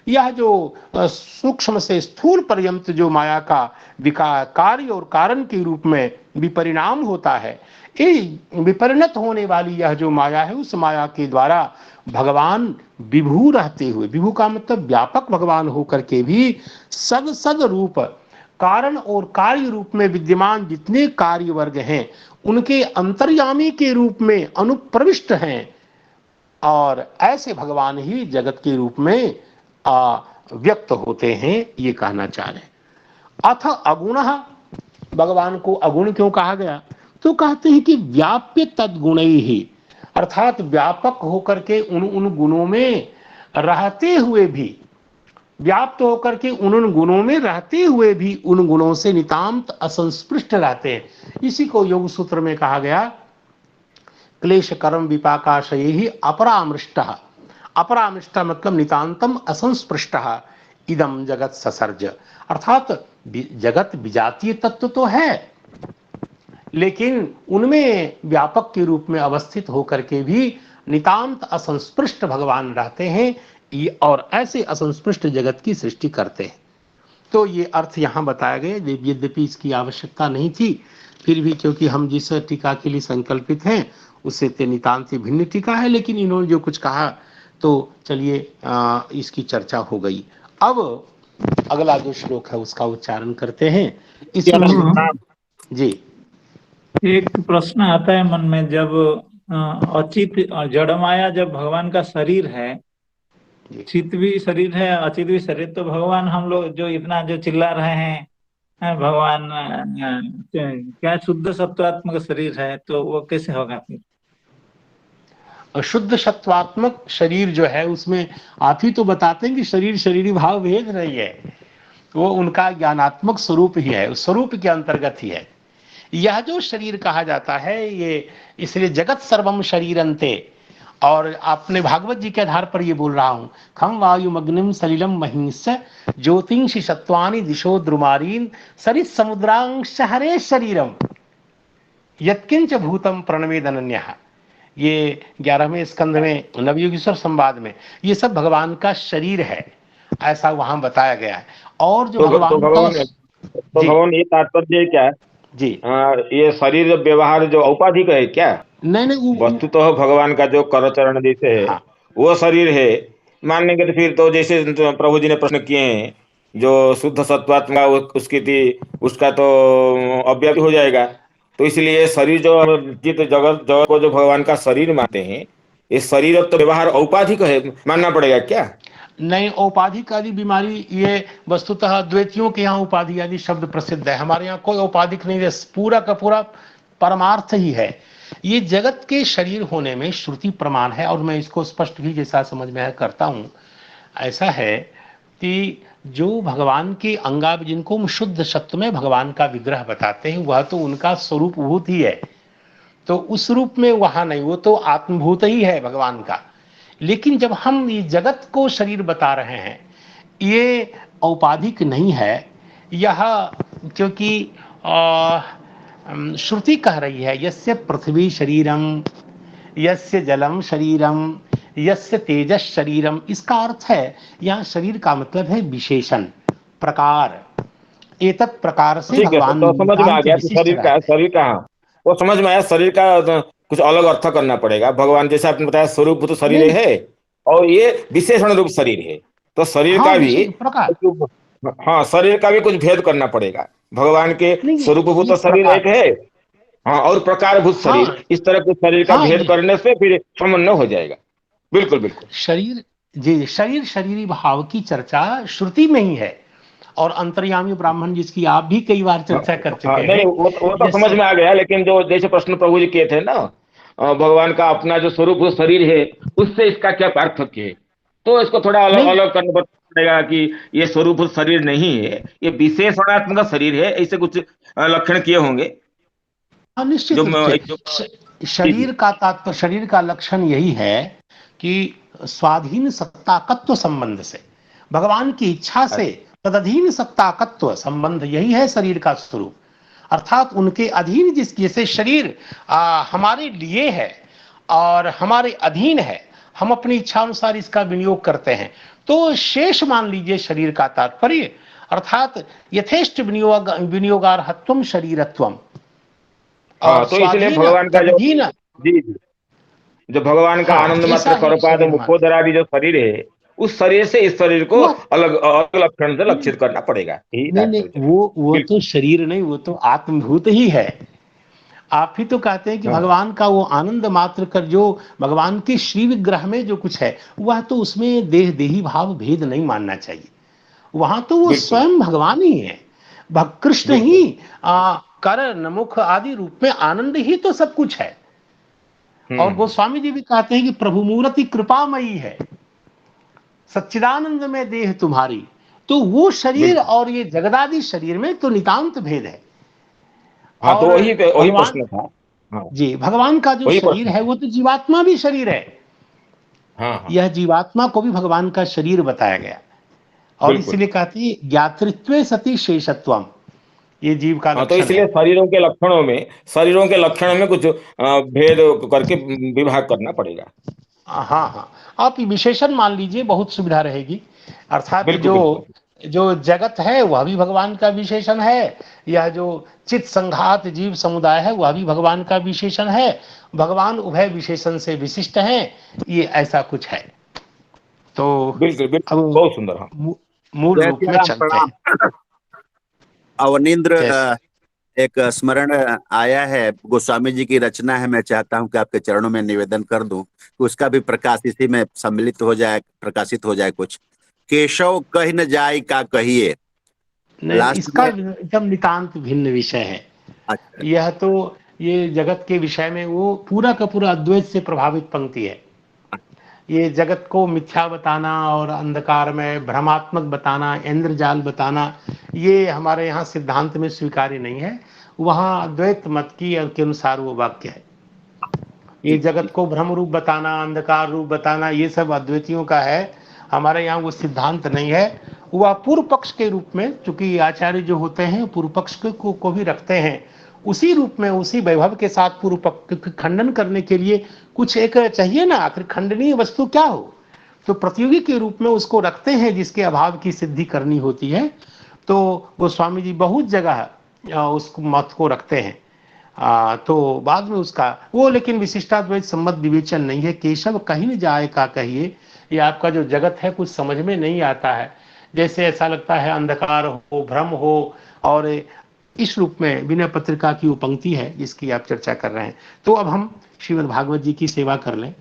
यह जो सूक्ष्म से स्थूल पर्यंत जो माया का कार्य और कारण के रूप में विपरिणाम होता है, ये विपरिणत होने वाली यह जो माया है, उस माया के द्वारा भगवान विभू रहते हुए, विभू का मतलब व्यापक भगवान होकर के भी सद रूप कारण और कार्य रूप में विद्यमान जितने कार्य वर्ग हैं उनके अंतर्यामी के रूप में अनुप्रविष्ट हैं, और ऐसे भगवान ही जगत के रूप में व्यक्त होते हैं, ये कहना चाह रहे हैं। अथ अगुणः, भगवान को अगुण क्यों कहा गया? तो कहते हैं कि व्याप्य तद्गुणैहि, अर्थात व्यापक होकर के उन गुणों में रहते हुए भी, व्याप्त होकर के उन गुणों में रहते हुए भी उन गुणों से नितांत असंस्पृष्ट रहते हैं। इसी को योग सूत्र में कहा गया क्लेश कर्म विपाकाशय ही अपरामृष्टः, अपरामृष्ट मतलब नितांतम असंस्पृष्टः इदम जगत ससर्ज, अर्थात जगत विजातीय तत्व तो है लेकिन उनमें व्यापक के रूप में अवस्थित होकर के भी नितांत असंस्पृष्ट भगवान रहते हैं, और ऐसे असंस्पृष्ट जगत की सृष्टि करते हैं। तो ये अर्थ यहाँ बताया गया। यद्यपि इसकी आवश्यकता नहीं थी, फिर भी क्योंकि हम जिस टीका के लिए संकल्पित हैं उससे ते नितांत ही भिन्न टीका है, लेकिन इन्होंने जो कुछ कहा तो चलिए इसकी चर्चा हो गई। अब अगला जो श्लोक है उसका उच्चारण करते हैं। इसमें जी एक प्रश्न आता है मन में, जब अचित जड़माया जब भगवान का शरीर है, चित भी शरीर है, अचित भी शरीर, तो भगवान हम लोग जो इतना जो चिल्ला रहे हैं भगवान क्या शुद्ध सत्वात्मक शरीर है, तो वो कैसे होगा फिर? शुद्ध सत्वात्मक शरीर जो है उसमें आप ही तो बताते हैं कि शरीर शरीरी भाव भेद नहीं है, वो उनका ज्ञानात्मक स्वरूप ही है, उस स्वरूप के अंतर्गत ही है। यह जो शरीर कहा जाता है ये इसलिए जगत सर्वम शरीरंते, और आपने भागवत जी के आधार पर ये बोल रहा हूं, खम वायुमग्निम सलिलम महिंस ज्योतिंषि सत्वानि दिशो द्रुमारीन सरित समुद्रांश हरे शरीरम यत्किंच भूतम प्रणवेद अनन्यः। ये 11वें स्कंध में नवयुगीश्वर संवाद में ये सब भगवान का शरीर है, ऐसा वहां बताया गया है। और जो भगवान ये तात्पर्य क्या है जी, ये शरीर व्यवहार जो औपाधिक है क्या? नहीं वस्तु तो भगवान का जो करचरण जैसे है हाँ। वो शरीर है मानेंगे तो फिर तो जैसे प्रभु जी ने प्रश्न किए हैं जो शुद्ध सत्वात्मा उसकी थी उसका तो अव्यक्त हो जाएगा, तो इसलिए शरीर जो चित्त जगत जगत को जो भगवान का शरीर मानते हैं ये शरीर तो व्यवहार औपाधिक है मानना पड़ेगा क्या? नहीं, औपाधिक आदि बीमारी ये वस्तुतः द्वैतियों के यहाँ उपाधि आदि शब्द प्रसिद्ध है, हमारे यहाँ कोई औपाधिक नहीं है, पूरा का पूरा परमार्थ ही है। ये जगत के शरीर होने में श्रुति प्रमाण है, और मैं इसको स्पष्ट भी जैसा समझ में करता हूँ ऐसा है कि जो भगवान के अंगा जिनको हम शुद्ध सत्व में भगवान का विग्रह बताते हैं वह तो उनका स्वरूप भूत ही है, तो उस रूप में वहां नहीं, वो तो आत्मभूत ही है भगवान का। लेकिन जब हम ये जगत को शरीर बता रहे हैं ये औपाधिक नहीं है, यह क्योंकि श्रुति कह रही है यस्य पृथ्वी शरीरम यस्य जलम शरीरम यस्य तेजस शरीरम, इसका अर्थ है यहाँ शरीर का मतलब है विशेषण प्रकार, एतत् प्रकार से भगवान तो समझ में आ गया शरीर का वो समझ में आया, शरीर का तो कुछ अलग अर्थ करना पड़ेगा। भगवान जैसे आपने बताया स्वरूप तो शरीर है और ये विशेषण रूप शरीर है, तो शरीर का भी हाँ शरीर का भी कुछ भेद करना पड़ेगा। भगवान के स्वरूपभूत शरीर एक है हाँ, और प्रकारभूत शरीर, इस तरह के शरीर का भेद करने से फिर समन्वय हो जाएगा। बिल्कुल बिल्कुल शरीर जी, शरीर शरीरी भाव की चर्चा श्रुति में ही है, और अंतर्यामी ब्राह्मण जिसकी आप भी कई बार चर्चा कर चुके हैं। नहीं वो तो समझ में आ गया, लेकिन जो जैसे प्रश्न प्रभु जी किए थे ना भगवान का अपना जो स्वरूप शरीर है उससे इसका क्या पार्थक्य है, तो इसको थोड़ा अलग अलग करना पड़ेगा कि ये स्वरूप शरीर नहीं है, ये विशेषणात्मक शरीर है, ऐसे कुछ लक्षण किए होंगे। निश्चित रूप से शरीर का तात्पर्य, शरीर का लक्षण यही है कि स्वाधीन सत्ताकत्व संबंध से, भगवान की इच्छा से तदधीन सत्ताकत्व संबंध, यही है शरीर का स्वरूप। अर्थात उनके अधीन जैसे शरीर हमारे लिए है और हमारे अधीन है, हम अपनी इच्छा अनुसार इसका विनियोग करते हैं, तो शेष मान लीजिए शरीर का तात्पर्य, अर्थात यथेष्ट विनियोगार्हत्वम शरीरत्वम। तो इसलिए भगवान का जो भगवान का आनंद मात्र करोपाद मुखोदर आदि जो शरीर है उस शरीर से इस शरीर को अलग अलग लक्षण से लक्षित करना पड़ेगा। नहीं, वो तो शरीर नहीं, वो तो आत्मभूत ही है। आप ही तो कहते हैं कि भगवान का वो आनंद मात्र कर जो भगवान के श्री विग्रह में जो कुछ है वह तो उसमें देह देही भाव भेद नहीं मानना चाहिए, वहां तो वो स्वयं भगवान ही है, कृष्ण ही कर नमुख आदि रूप में आनंद ही तो सब कुछ है। और गोस्वामी जी भी कहते हैं कि प्रभु मूर्ति कृपामयी है, सच्चिदानंद में देह तुम्हारी, तो वो शरीर और ये जगदादि शरीर में तो नितांत भेद है। हाँ, तो वही प्रश्न था। हाँ। जी, भगवान का जो शरीर है वो तो जीवात्मा भी शरीर है। हाँ। यह जीवात्मा को भी भगवान का शरीर बताया गया, और इसलिए कहते हैं ज्ञातृत्वे सति शेषत्वम, ये जीव का लक्षण। तो इसलिए शरीरों के लक्षणों में कुछ भेद करके विभाग करना पड़ेगा। हाँ, आप विशेषण मान लीजिए, बहुत सुविधा रहेगी। अर्थात जो जो जगत है वह भी भगवान का विशेषण है, यह जो चित संघात जीव समुदाय है वह भी भगवान का विशेषण है। भगवान उभय विशेषण से विशिष्ट हैं, ये ऐसा कुछ है। तो बिल्कुल बिल्कुल, अब बहुत सुंदर। हाँ, मूल जय रूप सिया में राम, चलते प्रणाम। हैं। अवनिंद्र, जैसे एक स्मरण आया है, गोस्वामी जी की रचना है, मैं चाहता हूं कि आपके चरणों में निवेदन कर दूं कि उसका भी प्रकाश इसी में सम्मिलित हो जाए, प्रकाशित हो जाए। कुछ केशव कही न जाय का कहिए, नहीं, लास्ट इसका में। एकदम नितांत भिन्न विषय है। अच्छा, यह तो ये जगत के विषय में वो पूरा का पूरा अद्वैत से प्रभावित पंक्ति है। ये जगत को मिथ्या बताना और अंधकार में भ्रमात्मक बताना, इंद्रजाल बताना, ये हमारे यहाँ सिद्धांत में स्वीकार्य नहीं है। वहाँ अद्वैत मत की के अनुसार वो वाक्य है। ये ठीक जगत ठीक। को भ्रम रूप बताना, अंधकार रूप बताना, ये सब अद्वैतियों का है। हमारे यहाँ वो सिद्धांत नहीं है। वह पूर्व पक्ष के रूप में, चूंकि आचार्य जो होते हैं पूर्व पक्ष को भी रखते हैं, उसी रूप में उसी वैभव के साथ पूर्व पक्ष का खंडन करने के लिए कुछ एक चाहिए ना, आखिर खंडनीय वस्तु क्या हो, तो प्रतियोगी के रूप में उसको रखते हैं जिसके अभाव की सिद्धि करनी होती है। तो गोस्वामी जी बहुत जगह उस मत को रखते हैं। तो बाद में उसका वो, लेकिन विशिष्टाद्वैत सम्मत विवेचन नहीं है। केशव कहीं न जाए का कहिए, ये आपका जो जगत है कुछ समझ में नहीं आता है, जैसे ऐसा लगता है अंधकार हो, भ्रम हो। और इस रूप में विनय पत्रिका की वो पंक्ति है जिसकी आप चर्चा कर रहे हैं। तो अब हम श्रीमद् भागवत जी की सेवा कर लें।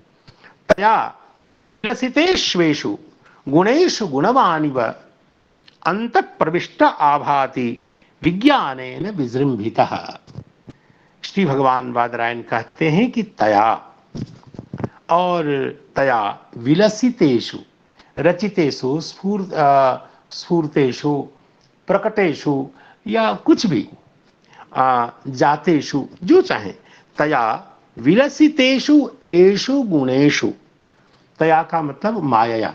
तया विलसितेष्वेषु गुणेषु गुणवानिव अंत प्रविष्ट आभाति विज्ञानेन विजृंभितः। श्री भगवान बादरायण कहते हैं कि तया, और तया विलसितेषु, रचितेषु, स्फूर्तेषु, प्रकटेषु, या कुछ भी, जातेषु, जो चाहे, तया विलसितेषु एषु गुणेषु। तया का मतलब मायया,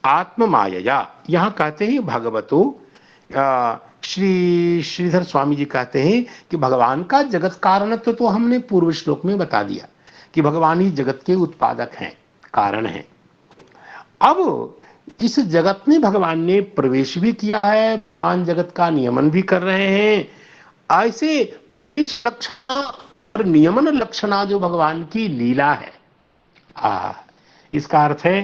आत्म मायया। यहाँ कहते हैं भगवतो, श्री श्रीधर स्वामी जी कहते हैं कि भगवान का जगत कारणत्व तो हमने पूर्व श्लोक में बता दिया कि भगवान ही जगत के उत्पादक हैं, कारण हैं। अब इस जगत में भगवान ने प्रवेश भी किया है, भगवान जगत का नियमन भी कर रहे हैं। ऐसे इस लक्षणा और नियमन लक्षणा जो भगवान की लीला है, इसका अर्थ है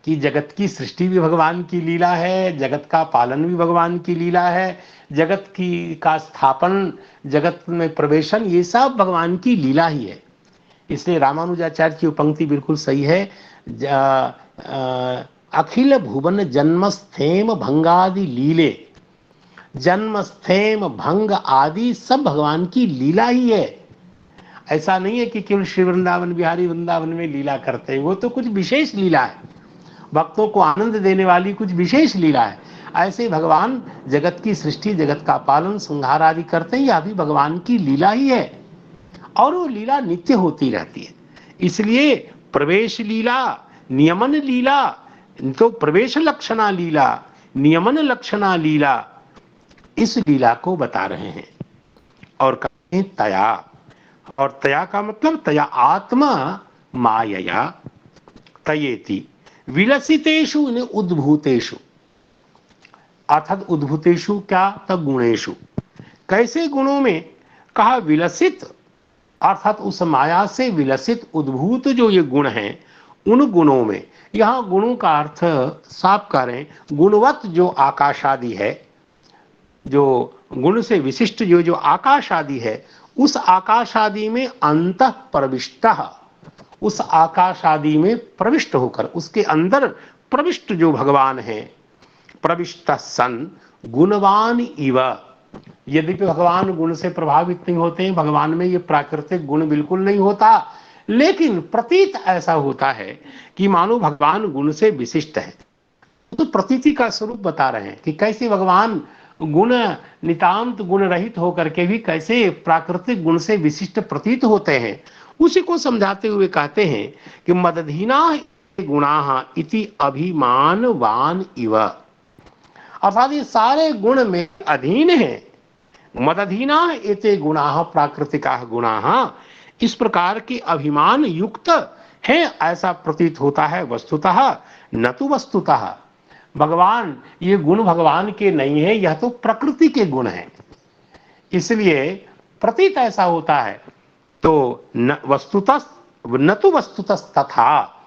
कि जगत की सृष्टि भी भगवान की लीला है, जगत का पालन भी भगवान की लीला है, जगत की का स्थापन, जगत में प्रवेशन, ये सब भगवान की लीला ही है। इसलिए रामानुजाचार्य की पंक्ति बिल्कुल सही है। अखिल भुवन जन्मस्थेम भंगादि लीले, जन्मस्थेम भंग आदि सब भगवान की लीला ही है। ऐसा नहीं है कि केवल श्री वृंदावन बिहारी वृंदावन में लीला करते हैं, वो तो कुछ विशेष लीला है, भक्तों को आनंद देने वाली कुछ विशेष लीला है। ऐसे भगवान जगत की सृष्टि, जगत का पालन, संहार आदि करते हैं, यह भी भगवान की लीला ही है, और वो लीला नित्य होती रहती है। इसलिए प्रवेश लीला, नियमन लीला, तो प्रवेश लक्षणा लीला, नियमन लक्षणा लीला, इस लीला को बता रहे हैं। और कहते हैं तया, और तया का मतलब तया आत्मा मायया तयेति विलसितेषु उद्भूतेषु, अर्थात उद्भूतेषु क्या, तब गुणेषु। कैसे गुणों में, कहा विलसित, अर्थात उस माया से विलसित उद्भूत जो ये गुण हैं, उन गुणों में। यहां गुणों का अर्थ साफ करें, गुणवत जो आकाश आदि है, जो गुण से विशिष्ट जो आकाश आदि है, उस आकाश आदि में अंतः प्रविष्ट, उस आकाश आदि में प्रविष्ट होकर, उसके अंदर प्रविष्ट जो भगवान है, प्रविष्ट सन गुणवान इव। यद्यपि भगवान गुण से प्रभावित नहीं होते हैं, भगवान में ये प्राकृतिक गुण बिल्कुल नहीं होता, लेकिन प्रतीत ऐसा होता है कि मानो भगवान गुण से विशिष्ट है। तो प्रतीति का स्वरूप बता रहे हैं कि कैसे भगवान गुण नितांत गुण रहित होकर के भी कैसे प्राकृतिक गुण से विशिष्ट प्रतीत होते हैं। उसी को समझाते हुए कहते हैं कि मदधीना गुणाः इति अभिमानवान इव, अर्थात ये सारे गुण में अधीन है। मदधीना एते गुणाः प्राकृतिकाः गुणाः, इस प्रकार के अभिमान युक्त है ऐसा प्रतीत होता है वस्तुतः, न तो वस्तुतः। भगवान, ये गुण भगवान के नहीं है, यह तो प्रकृति के गुण हैं। इसलिए प्रतीत ऐसा होता है। तो न वस्तुतः न तो वस्तुतः तथा,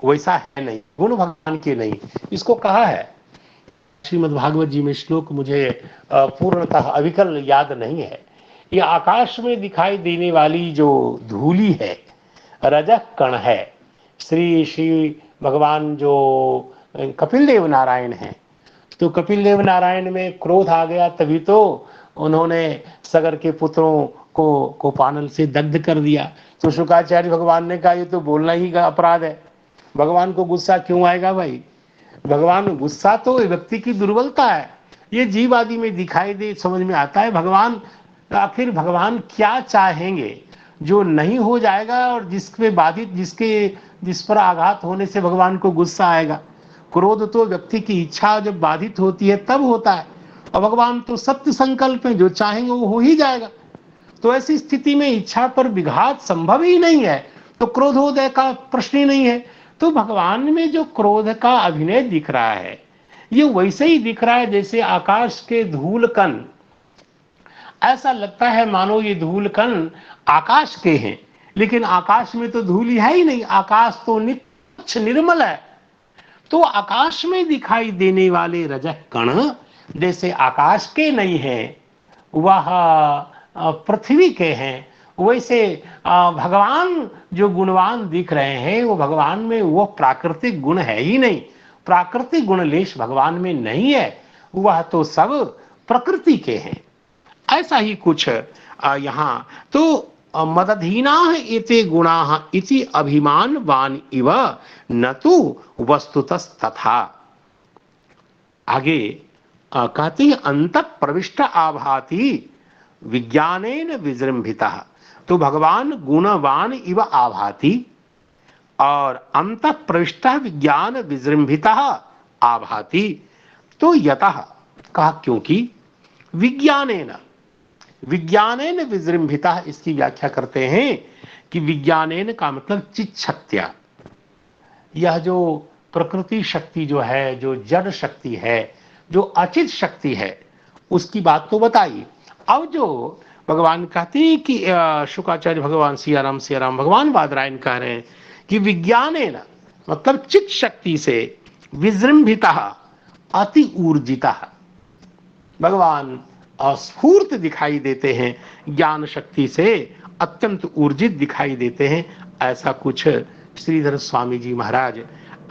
वैसा है नहीं, गुण भगवान के नहीं। इसको कहा है श्रीमद् भागवत जी में श्लोक, मुझे पूर्णतः अविकल याद नहीं है। ये आकाश में दिखाई देने वाली जो धूली है, रजः कण है। श्री श्री भगवान जो कपिल देव नारायण हैं, तो कपिल देव नारायण में क्रोध आ गया, तभी तो उन्होंने सगर के पुत्रों को पानल से दग्ध कर दिया। तो शुक्राचार्य भगवान ने कहा ये तो बोलना ही का अपराध है, भगवान को गुस्सा क्यों आएगा भाई? भगवान गुस्सा तो व्यक्ति की दुर्बलता है, ये जीव आदि में दिखाई दे, समझ में आता है। भगवान आखिर भगवान क्या चाहेंगे जो नहीं हो जाएगा, और जिसके बाधित जिस पर आघात होने से भगवान को गुस्सा आएगा। क्रोध तो व्यक्ति की इच्छा जब बाधित होती है तब होता है, और भगवान तो सत्य संकल्प है, जो चाहेंगे वो हो ही जाएगा। तो ऐसी स्थिति में इच्छा पर विघात संभव ही नहीं है, तो क्रोधोदय का प्रश्न ही नहीं है। तो भगवान में जो क्रोध का अभिनय दिख रहा है, ये वैसे ही दिख रहा है जैसे आकाश के धूल कण। ऐसा लगता है मानो ये धूल कण आकाश के हैं, लेकिन आकाश में तो धूल है ही नहीं, आकाश तो निच्छ निर्मल है। तो आकाश में दिखाई देने वाले रजः कण जैसे आकाश के नहीं है, वह पृथ्वी के हैं, वैसे भगवान जो गुणवान दिख रहे हैं, वो भगवान में वो प्राकृतिक गुण है ही नहीं, प्राकृतिक गुण लेश भगवान में नहीं है, वह तो सब प्रकृति के हैं। ऐसा ही कुछ यहाँ तो मदधीना एते गुणाः इति अभिमानवान इव न तो वस्तुतस्तथा। आगे कहते हैं अंत प्रविष्ट आभाति विज्ञानेन विजृंभितः। तो भगवान गुणवान इव आभाति, और अंत प्रविष्ट विज्ञान विजृंभितः आभाति। तो यतः कहा क्योंकि, विज्ञानेन विजृंभितः, इसकी व्याख्या करते हैं कि विज्ञानेन का मतलब चित् शक्त्या, यह जो प्रकृति शक्ति जो है, जो जड़ शक्ति है, जो अचित शक्ति है, उसकी बात तो बताई। अब जो भगवान कहते हैं कि शुक्राचार्य भगवान सियाराम भगवान बादरायण कह रहे हैं कि विज्ञानेन मतलब चित्त शक्ति से, विजृंभितः अति ऊर्जितः, भगवान स्फूर्त दिखाई देते हैं, ज्ञान शक्ति से अत्यंत ऊर्जित दिखाई देते हैं। ऐसा कुछ श्रीधर स्वामी जी महाराज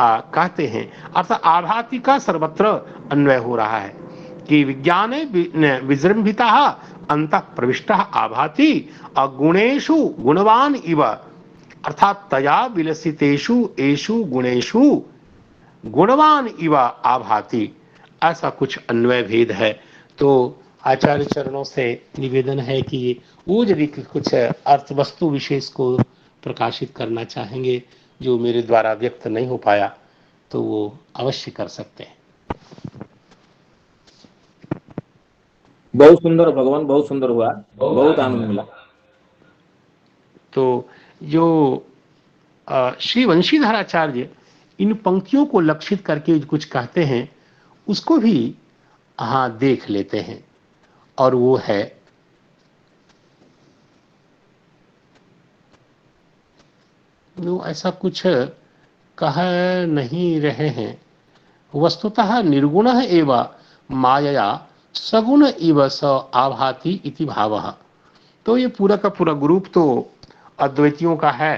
कहते हैं। अर्थात आभाति का सर्वत्र अन्वय हो रहा है कि विज्ञान विजृंभितः अंतः प्रविष्टः आभाति अगुणेषु गुणवान इव, अर्थात तया विलसितेषु एषु गुणेषु गुणवान इव आभाति। ऐसा कुछ अन्वय भेद है। तो आचार्य चरणों से निवेदन है कि वो यदि कुछ अर्थ वस्तु विशेष को प्रकाशित करना चाहेंगे जो मेरे द्वारा व्यक्त नहीं हो पाया, तो वो अवश्य कर सकते हैं। बहुत सुंदर भगवान, बहुत सुंदर हुआ, बहुत आनंद मिला। तो जो श्री वंशीधराचार्य इन पंक्तियों को लक्षित करके कुछ कहते हैं, उसको भी देख लेते हैं। और वो है ऐसा कुछ कह नहीं रहे हैं, वस्तुतः निर्गुण एव मायया सगुण इव स आभाति इति भावः। तो ये पूरा का पूरा ग्रुप तो अद्वैतियों का है,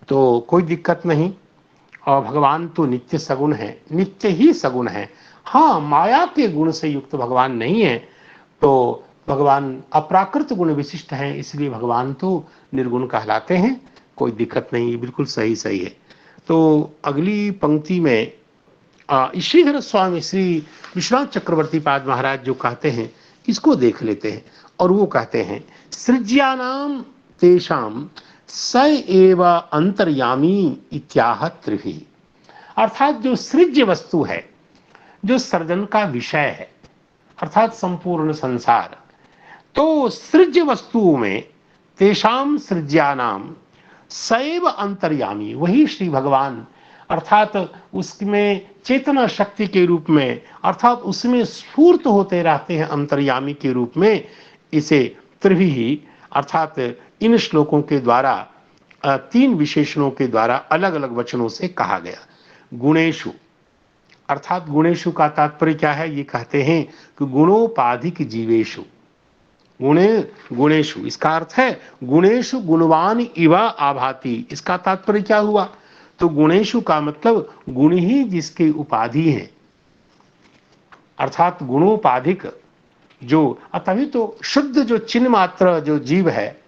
तो कोई दिक्कत नहीं। और भगवान तो नित्य सगुण है, नित्य ही सगुण है। हाँ, माया के गुण से युक्त भगवान नहीं है, तो भगवान अप्राकृत गुण विशिष्ट हैं, इसलिए भगवान तो निर्गुण कहलाते हैं। कोई दिक्कत नहीं, बिल्कुल सही है। तो अगली पंक्ति में श्रीधर स्वामी श्री विश्वनाथ चक्रवर्ती पाद महाराज जो कहते हैं, इसको देख लेते हैं। और वो कहते हैं सृज्यानाम तेषाम स एव अंतर्यामी इत्याह त्रिभिः। अर्थात जो सृज्य वस्तु है, जो सर्जन का विषय है, अर्थात संपूर्ण संसार, तो सृज्य वस्तुओं में तेषाम सृज्यानाम सैव अंतर्यामी, वही श्री भगवान अर्थात उसमें चेतना शक्ति के रूप में, अर्थात उसमें स्फूर्त होते रहते हैं अंतर्यामी के रूप में। इसे त्रिभिः अर्थात इन श्लोकों के द्वारा तीन विशेषणों के द्वारा अलग अलग वचनों से कहा गया। गुणेशु अर्थात गुणेशु का तात्पर्य क्या है? ये कहते हैं कि गुणोपाधिक जीवेशु, गुणेशु इसका अर्थ है गुणेशु गुणवान इव आभाति। इसका तात्पर्य क्या हुआ? तो गुणेशु का मतलब गुण ही जिसके उपाधि है, अर्थात गुणोपाधिक जो, तभी तो शुद्ध जो चिन्ह मात्र जो जीव है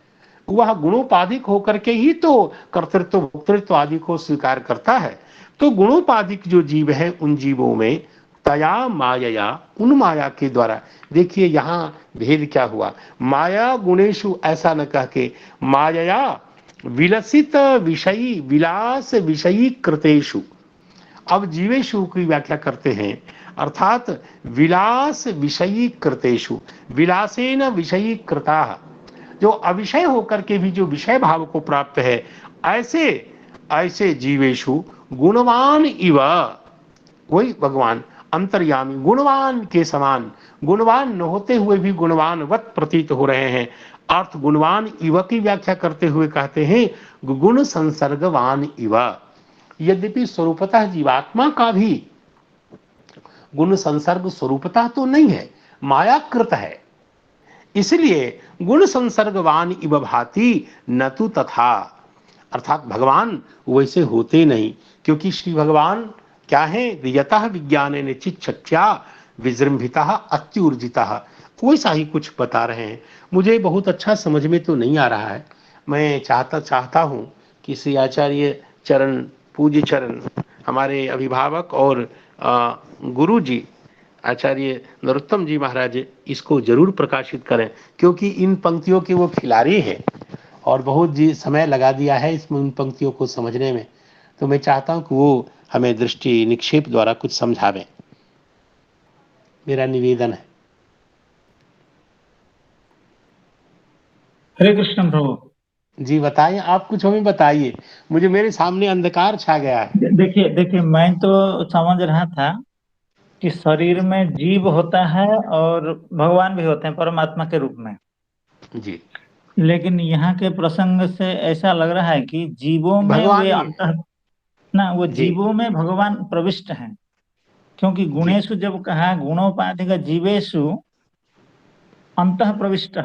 वह गुणोपाधिक होकर के ही तो कर्तृत्व भोक्तृत्व आदि को स्वीकार करता है। तो गुणोपाधिक जो जीव है उन जीवों में तया माया, उन माया के द्वारा, देखिए यहां भेद क्या हुआ, माया गुणेशु ऐसा न कह के माया विलसित विषयी विलास विषयी कृतेषु। अब जीवेशु की व्याख्या करते हैं, अर्थात विलास विषयी कृतेषु, विलासेन विषयी कृता, जो अविषय होकर के भी जो विषय भाव को प्राप्त है, ऐसे ऐसे जीवेशु गुणवान इव, वही भगवान अंतर्यामी गुणवान के समान, गुणवान न होते हुए भी गुणवानवत प्रतीत हो रहे हैं। अर्थ गुणवान इव की व्याख्या करते हुए कहते हैं गुण संसर्गवान इव। यद्यपि स्वरूपतः जीवात्मा का भी गुण संसर्ग स्वरूपतः तो नहीं है, मायाकृत है, इसलिए गुण संसर्गवान इव भाति न तु तथा, अर्थात भगवान वैसे होते नहीं, क्योंकि श्री भगवान क्या है? यतः विज्ञानेन चिच्छक्त्या विजृंभितः अत्युर्जितः, वैसा ही कुछ बता रहे हैं। मुझे बहुत अच्छा समझ में तो नहीं आ रहा है। मैं चाहता हूं कि श्री आचार्य चरण, पूज्य चरण, हमारे अभिभावक और गुरु जी आचार्य नरोत्तम जी महाराज इसको जरूर प्रकाशित करें, क्योंकि इन पंक्तियों के वो खिलाड़ी हैं और बहुत जी समय लगा दिया है इसमें उन पंक्तियों को समझने में। तो मैं चाहता हूं कि वो हमें दृष्टि निक्षेप द्वारा कुछ समझावें, मेरा निवेदन है। हरे कृष्ण प्रभु जी बताइए, आप कुछ हमें बताइए, मुझे मेरे सामने अंधकार छा गया है। देखिए मैं तो समझ रहा था कि शरीर में जीव होता है और भगवान भी होते हैं परमात्मा के रूप में जी, लेकिन यहाँ के प्रसंग से ऐसा लग रहा है कि जीवों में भगवान वे ही अंत ना, वो जी जीवों में भगवान प्रविष्ट हैं, क्योंकि जी गुणेशु जब कहा गुणोपाधि का जीवेशु अंतः प्रविष्ट,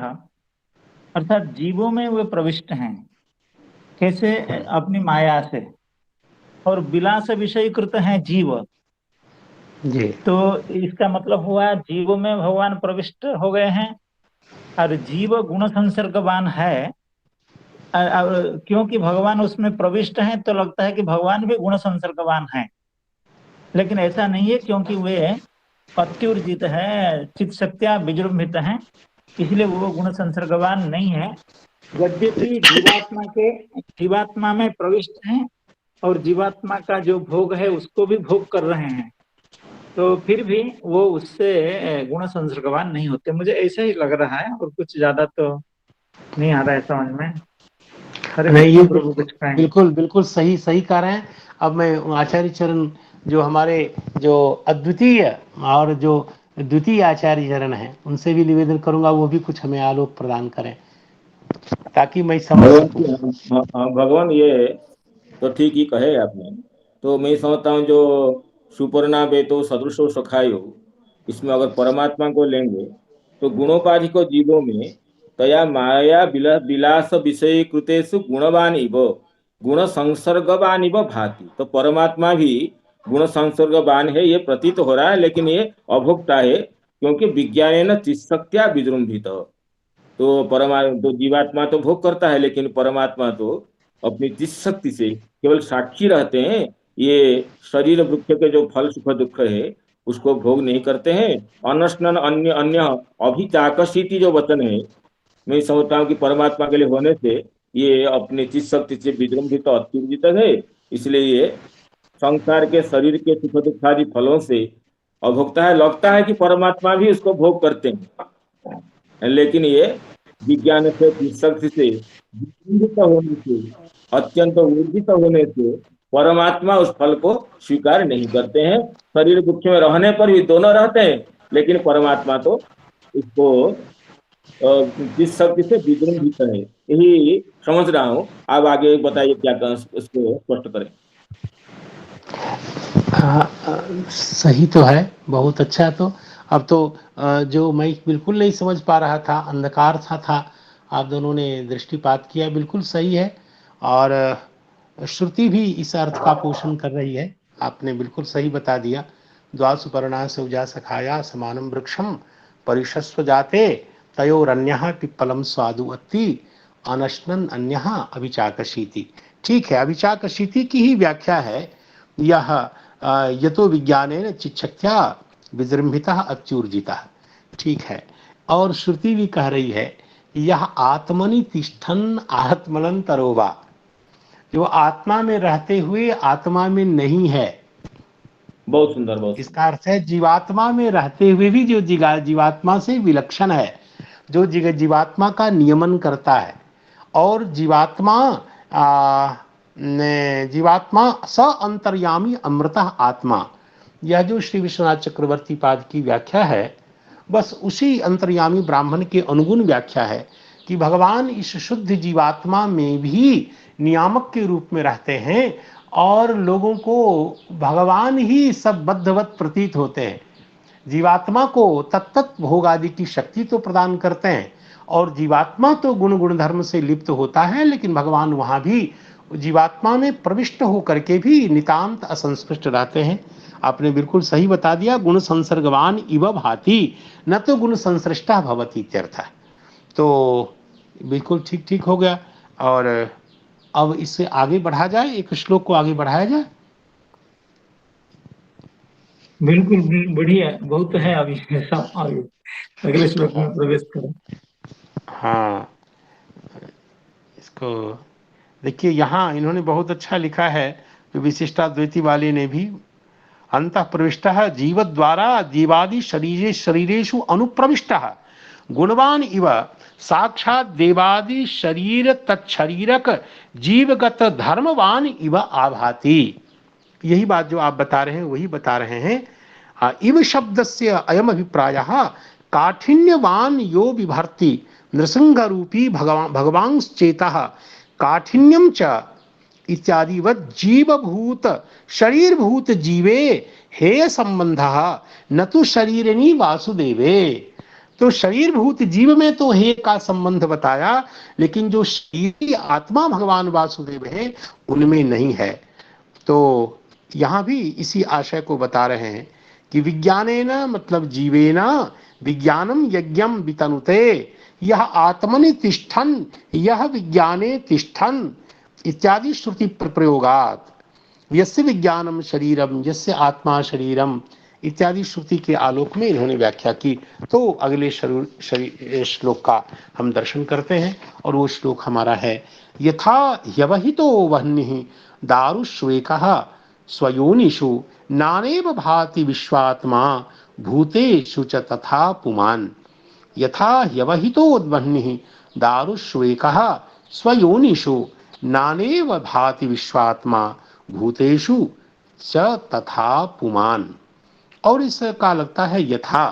अर्थात जीवों में वे प्रविष्ट हैं। कैसे? अपनी माया से, और विलास विषयीकृत हैं जीव, जी तो इसका मतलब हुआ जीवों में भगवान प्रविष्ट हो गए हैं और जीव गुण संसर्गवान है। और क्योंकि भगवान उसमें प्रविष्ट हैं तो लगता है कि भगवान भी गुण संसर्गवान हैं, लेकिन ऐसा नहीं है, क्योंकि वे अत्युर्जित है, चित शक्त्या विजृंभित हैं, इसलिए वो गुण संसर्गवान नहीं है। यद्यपि जीवात्मा में प्रविष्ट हैं और जीवात्मा का जो भोग है उसको भी भोग कर रहे हैं, तो फिर भी वो उससे गुण संसर्गवान नहीं होते। मुझे ऐसा ही लग रहा है और कुछ ज्यादा तो नहीं आ रहा है समझ में। नहीं, ये प्रभु कुछ कहें। बिल्कुल बिल्कुल सही सही कह रहे हैं। अब मैं आचार्य चरण जो हमारे जो अद्वितीय और जो द्वितीय आचार्य चरण हैं उनसे भी निवेदन करूंगा वो भी कुछ हमें आलोक प्रदान करें ताकि मैं समझ सकूं। भगवान ये तो ठीक ही कहे आपने। तो मैं समझता हूँ जो सुपर्णा बेतो सदृशो सखायो, इसमें अगर परमात्मा को लेंगे तो गुणोपाधि को जीवों में तया माया विलास विषय कृतेषु गुणवान इव गुण संसर्गवान इव भाति। तो परमात्मा भी गुण संसर्गवान है ये प्रतीत हो रहा है, लेकिन ये अभोक्ता है, क्योंकि विज्ञान चित्शक्त्या विजृंभित। तो जीवात्मा तो भोग करता है, लेकिन परमात्मा तो अपनी जिस शक्ति से केवल साक्षी रहते हैं। ये शरीर वृक्ष के जो फल सुख दुख है उसको भोग नहीं करते हैं। अनशनन अन्य अन्य अभिचाकशीति जो वचन है, मैं समझता हूँ कि परमात्मा के लिए होने से ये अपनी जिस शक्ति से विजृंभित अत्युर्जित है, इसलिए ये संसार के शरीर के सुख दुखादि फलों से अभोक्ता है। लगता है कि परमात्मा भी उसको भोग करते हैं, लेकिन ये विज्ञान से शक्ति से विचलित होने से, अत्यंत ऊर्जित होने से परमात्मा उस फल को स्वीकार नहीं करते हैं। शरीर दुख में रहने पर भी दोनों रहते हैं, लेकिन परमात्मा तो इसको जिस शब्द से विजृंभित है, यही समझ रहा हूँ। आप आगे बताइए क्या इसको स्पष्ट करें। सही तो है, बहुत अच्छा। तो अब तो जो मैं बिल्कुल नहीं समझ पा रहा था, अंधकार था, आप दोनों ने दृष्टिपात किया, बिल्कुल सही है। और श्रुति भी इस अर्थ का पोषण कर रही है, आपने बिल्कुल सही बता दिया। द्वासुपर्णा सौजा सखाया समानम वृक्षम परिशस्व जाते तयोरन्यः पिप्पलम स्वादु अत्ति अनशनन अन्यः अभिचाकशीति। ठीक है, अभिचाकशीति की ही व्याख्या है यह। यतो विज्ञानेन चिच्छक्त्या विजृंभितः अत्युर्जितः। ठीक है। और श्रुति भी कह रही है यह आत्मनि तिष्ठन आत्मनं तरोवा, जो आत्मा में रहते हुए आत्मा में नहीं है। बहुत सुंदर, बहुत इसका अर्थ है जीवात्मा में रहते हुए भी जो जीवात्मा से विलक्षण है, जो जीवात्मा का नियमन करता है, और जीवात्मा स अंतर्यामी अमृतः आत्मा, यह जो श्री विश्वनाथ चक्रवर्ती पाद की व्याख्या है, बस उसी अंतर्यामी ब्राह्मण के अनुगुण व्याख्या है कि भगवान इस शुद्ध जीवात्मा में भी नियामक के रूप में रहते हैं, और लोगों को भगवान ही सब बद्धवत प्रतीत होते हैं। जीवात्मा को तत्त भोग आदि की शक्ति तो प्रदान करते हैं, और जीवात्मा तो गुण धर्म से लिप्त होता है, लेकिन भगवान वहां भी जीवात्मा में प्रविष्ट होकर के भी नितांत असंस्पृष्ट रहते हैं। आपने बिल्कुल सही बता दिया, गुण संसर्गवान इव भाति न तो गुण संसृष्टा भवति इत्यर्थ। तो बिल्कुल ठीक ठीक हो गया। और अब इससे आगे बढ़ा जाए, एक श्लोक को आगे बढ़ाया जाए। बिल्कुल बढ़िया, बहुत है अभी सब। आगे अगले श्लोक में प्रवेश करें। हाँ, इसको देखिए, यहाँ इन्होंने बहुत अच्छा लिखा है, जो विशिष्टाद्वैती वाले ने भी। अंतः प्रविष्टः जीव द्वारा जीवादि शरीरेषु अनुप्रविष्टः गुणवान इव साक्षात देवादि शरीर तत्शरीरक जीवगत धर्मवान इव आभाति। यही बात जो आप बता रहे हैं वही बता रहे हैं। इव शब्दस्य अयम अभिप्रायः काठिन्यवान यो विभर्ति नृसिंह रूपी भगवांश्चेतः काठिन्यम च इत्यादिवत जीवभूत शरीरभूत जीवे हेय संबंधः न तो शरीरनी वासुदेवे। तो शरीरभूत जीव में तो हे का संबंध बताया, लेकिन जो शरीरी आत्मा भगवान वासुदेव है उनमें नहीं है। तो यहाँ भी इसी आशय को बता रहे हैं कि विज्ञानेन मतलब जीवेन विज्ञानम यज्ञम वितनुते यह आत्मनि तिष्ठन यह विज्ञाने तिष्ठन इत्यादि श्रुति प्रयोगात यस्य विज्ञानम शरीरम यस्य आत्मा शरीरम इत्यादि श्रुति के आलोक में इन्होंने व्याख्या की। तो अगले श्लोक का हम दर्शन करते हैं, और वो श्लोक हमारा है यथा ह्यवहितो वह्निः दारुष्वेकः स्वयोनिषु नानेव भाति विश्वात्मा भूतेषु च तथा पुमान्। यथा ह्यवहितो वह्निः दारुष्वेकः स्वयोनिषु नानेव भाति विश्वात्मा भूतेषु च तथा पुमान्। और इसका लगता है यथा,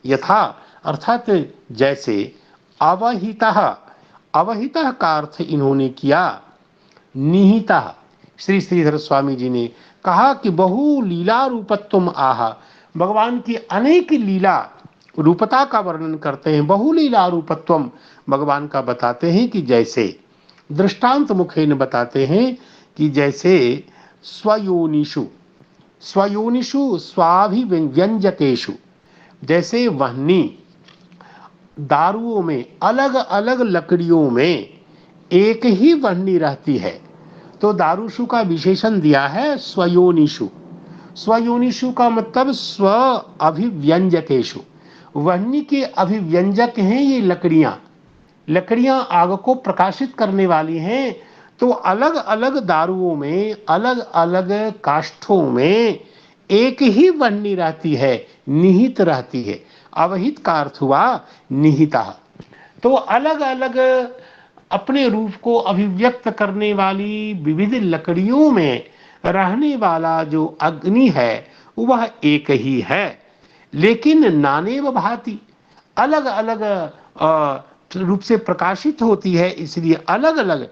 यथा अर्थात जैसे, अवहितः, अवहितः का अर्थ इन्होंने किया निहितः। श्री श्रीधर स्वामी जी ने कहा कि बहु लीला रूपत्वम आह, भगवान की अनेक लीला रूपता का वर्णन करते हैं। बहु लीला रूपत्वम भगवान का बताते हैं कि जैसे, दृष्टांत मुखेन बताते हैं कि जैसे स्वयोनिषु, स्वयोनिषु स्वाभिव्यंजकेषु, जैसे वह्नि दारुओं में अलग अलग लकड़ियों में एक ही वह्नि रहती है, तो दारुषु का विशेषण दिया है स्वयोनिषु। स्वयोनिषु का मतलब स्व अभिव्यंजकेषु, वह्नि के अभिव्यंजक हैं ये लकड़ियां। लकड़ियां आग को प्रकाशित करने वाली हैं, तो अलग अलग दारुओं में अलग अलग काष्ठों में एक ही वह्नि रहती है, निहित रहती है। अवहित का अर्थ हुआ निहिता। तो अलग अलग अपने रूप को अभिव्यक्त करने वाली विविध लकड़ियों में रहने वाला जो अग्नि है वह एक ही है, लेकिन नानेव भांति अलग अलग रूप से प्रकाशित होती है, इसलिए अलग अलग।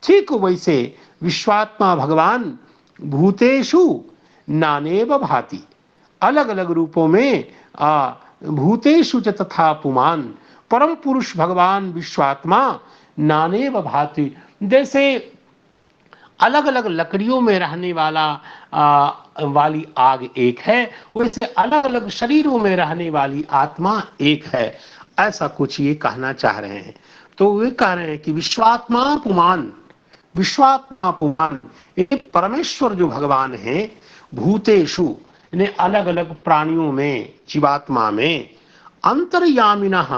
ठीक वैसे विश्वात्मा भगवान भूतेषु नानेव भांति, अलग अलग रूपों में भूतेषु च तथा पुमान, परम पुरुष भगवान विश्वात्मा नानेव भांति, जैसे अलग अलग लकड़ियों में रहने वाली आग एक है, वैसे अलग अलग शरीरों में रहने वाली आत्मा एक है, ऐसा कुछ ये कहना चाह रहे हैं। तो वे कह रहे हैं कि विश्वात्मा पुमान, विश्वात्मा पुमान ये परमेश्वर जो भगवान है, भूतेषु ने अलग अलग प्राणियों में, जीवात्मा में, अंतर्यामिनः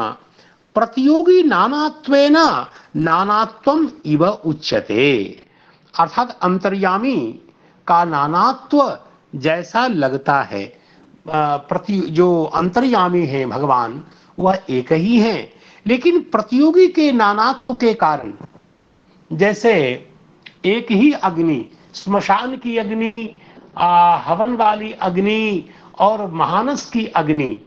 प्रतियोगी नानात्वेन नानात्वम इव उच्यते, अर्थात अंतर्यामी का नानात्व जैसा लगता है, जो अंतर्यामी है भगवान वह एक ही है, लेकिन प्रतियोगी के नानात्व के कारण, जैसे एक ही अग्नि, स्मशान की अग्नि, हवन वाली अग्नि और महानस की अग्नि,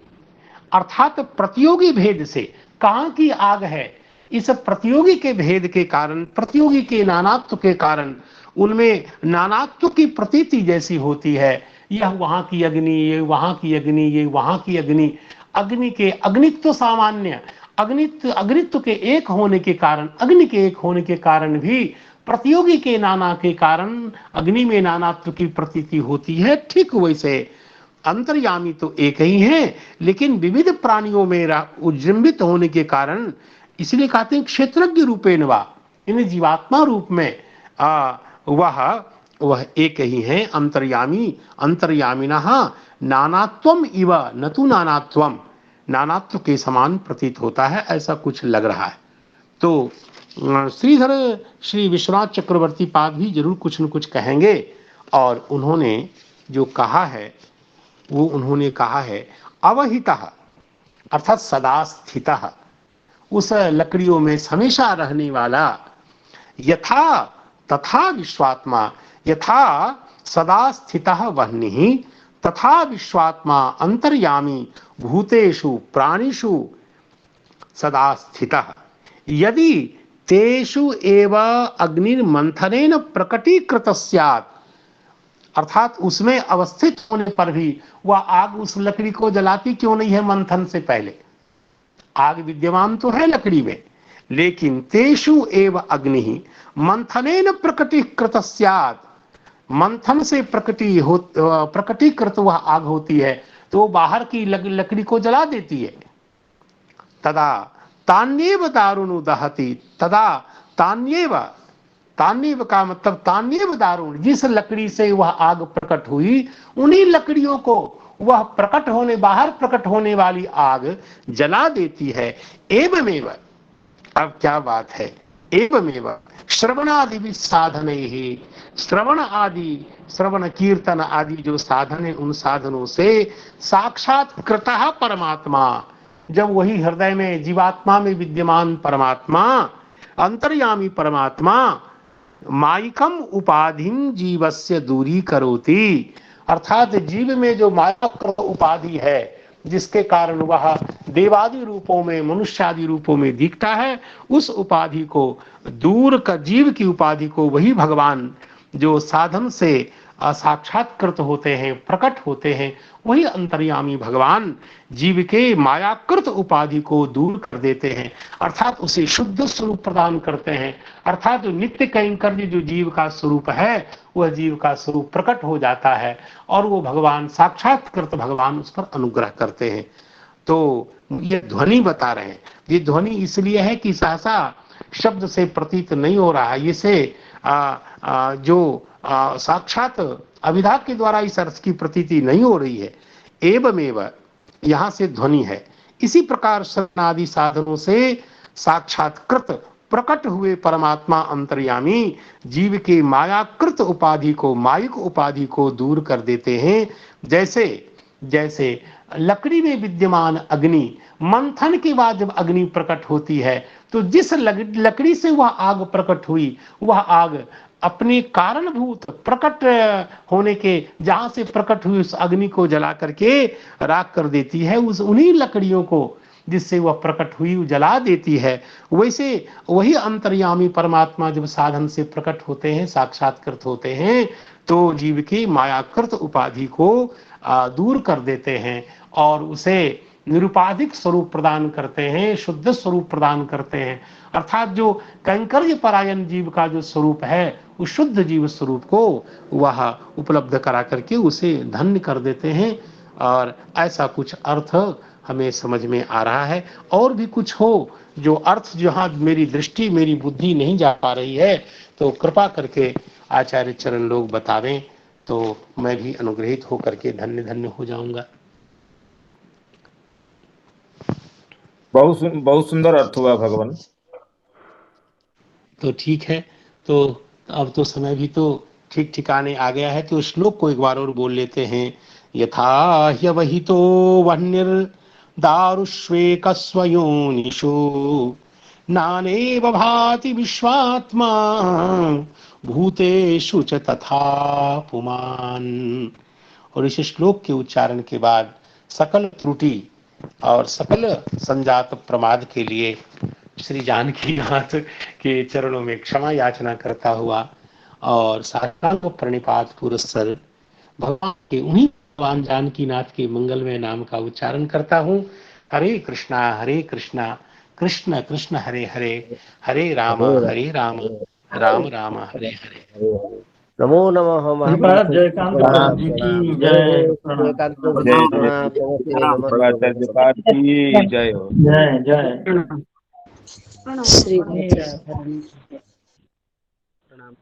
अर्थात प्रतियोगी भेद से कहाँ की आग है, इस प्रतियोगी के भेद के कारण, प्रतियोगी के नानात्व के कारण उनमें नानात्व की प्रतीति जैसी होती है। यह वहां की अग्नि, ये वहां की अग्नि, ये वहां की अग्नि, अग्नि के अग्नित्व सामान्य, अग्नित्व के एक होने के कारण, अग्नि के एक होने के कारण भी प्रतियोगी के नाना के कारण अग्नि में नानात्व की प्रतीति होती है। ठीक वैसे अंतर्यामी तो एक ही है, लेकिन विविध प्राणियों में उज्जृंभित होने के कारण, इसलिए कहते हैं क्षेत्रज्ञ रूपेण वा, इन जीवात्मा रूप में वह एक ही है। अंतर्यामी, अंतर्यामिनः नानात्वम इव न तु नानात्वम, नानात्व के समान प्रतीत होता है, ऐसा कुछ लग रहा है। तो श्रीधर श्री विश्वनाथ चक्रवर्ती पाद भी जरूर कुछ न कुछ कहेंगे, और उन्होंने जो कहा है वो उन्होंने कहा है अवहितः, अर्थात सदा स्थितः, उस लकड़ियों में हमेशा रहने वाला, यथा तथा विश्वात्मा, यथा सदा स्थितः वह्निः तथा विश्वात्मा अंतर्यामी भूतेषु प्राणिषु सदा स्थितः, यदि तेषु एव अग्निर्मंथनेन प्रकटीकृत स्यात्, अर्थात उसमें अवस्थित होने पर भी वह आग उस लकड़ी को जलाती क्यों नहीं है मंथन से पहले? आग विद्यमान तो है लकड़ी में, लेकिन तेषु एव अग्नि मंथनेन प्रकटीकृत स्यात्, मंथन से प्रकटीकृत वह आग होती है, तो वो बाहर की लकड़ी को जला देती है। तदा तान्येव दारुणु दहति, तदा तान्येव, तान्येव का मतलब तान्येव दारुण, जिस लकड़ी से वह आग प्रकट हुई उन्हीं लकड़ियों को वह प्रकट होने, बाहर प्रकट होने वाली आग जला देती है। एवमेव, अब क्या बात है, एवमेव श्रवणादि भी साधन ही, श्रवण आदि, श्रवण कीर्तन आदि जो साधन है, उन साधनों से साक्षात्कृतः परमात्मा, जब वही हृदय में जीवात्मा में विद्यमान परमात्मा, अंतर्यामी परमात्मा मायिकम उपाधिम जीवस्य दूरी करोति, अर्थात जीव में जो माया उपाधि है जिसके कारण वह देवादि रूपों में, मनुष्यादि रूपों में दिखता है, उस उपाधि को दूर कर, जीव की उपाधि को वही भगवान जो साधन से साक्षात्कृत होते हैं, प्रकट होते हैं, वही अंतर्यामी भगवान जीव के मायाकृत उपाधि को दूर कर देते हैं, अर्थात उसे शुद्ध स्वरूप प्रदान करते हैं। अर्थात नित्य कैंकर्य जो जीव का स्वरूप है, वह जीव का स्वरूप प्रकट हो जाता है और वो भगवान, साक्षात्कृत भगवान उस पर अनुग्रह करते हैं। तो ये ध्वनि बता रहे हैं, ये ध्वनि इसलिए है कि सहसा शब्द से प्रतीत नहीं हो रहा है, इसे जो साक्षात अभिधा के द्वारा इस अर्थ की प्रतीति नहीं हो रही है। एवमेव यहाँ से ध्वनि है। इसी प्रकार शरणादि साधनों से साक्षात्कृत प्रकट हुए परमात्मा अंतर्यामी जीव के मायाकृत उपाधि को, मायिक उपाधि को दूर कर देते हैं। जैसे जैसे लकड़ी में विद्यमान अग्नि, मंथन के बाद जब अग्नि प्रकट होती है तो जिस लकड़ी से वह आग प्रकट हुई, वह आग अपने कारणभूत प्रकट होने के, जहां से प्रकट हुई उस अग्नि को जला करके राख कर देती है, उस उन्हीं लकड़ियों को जिससे वह प्रकट हुई जला देती है। वैसे वही अंतर्यामी परमात्मा जब साधन से प्रकट होते हैं, साक्षात्कृत होते हैं, तो जीव की मायाकृत उपाधि को दूर कर देते हैं और उसे निरुपाधिक स्वरूप प्रदान करते हैं, शुद्ध स्वरूप प्रदान करते हैं। अर्थात जो कैंकर्य परायण जीव का जो स्वरूप है, उस शुद्ध जीव स्वरूप को वह उपलब्ध करा करके उसे धन्य कर देते हैं। और ऐसा कुछ अर्थ हमें समझ में आ रहा है। और भी कुछ हो जो अर्थ जहां मेरी दृष्टि मेरी बुद्धि नहीं जा पा रही है, तो कृपा करके आचार्य चरण लोग बतावें, तो मैं भी अनुग्रहित होकर के धन्य धन्य हो जाऊंगा। बहुत सुंदर अर्थ हुआ भगवान। तो ठीक है, तो अब तो समय भी तो ठीक ठिकाने आ गया है, तो श्लोक को एक बार और बोल लेते हैं। यथा ह्यवहितो वह्निर दारुष्वेकस्वयोनिषु नानेव भाति विश्वात्मा भूतेषु च तथा पुमान। और इस श्लोक के उच्चारण के बाद सकल त्रुटि और सकल संजात प्रमाद के लिए श्री जानकी नाथ के चरणों में क्षमा याचना करता हुआ और साष्टांग प्रणिपात पुरस्सर भगवान के उन्हीं भगवान जानकी नाथ के मंगलमय नाम का उच्चारण करता हूँ। हरे कृष्णा कृष्ण कृष्ण हरे हरे, हरे राम राम राम हरे हरे। नमो नमः श्रीपाद महापुरुष। जयकांत प्रणाम प्रभु जी प्रणाम। की जय जय, जय प्रणाम। श्रीकांत प्रभु जय जी, जय प्रणाम नमस्ते शंकराचार्य नमस्ते जयकार की जय हो। जय जय। श्री प्रणाम।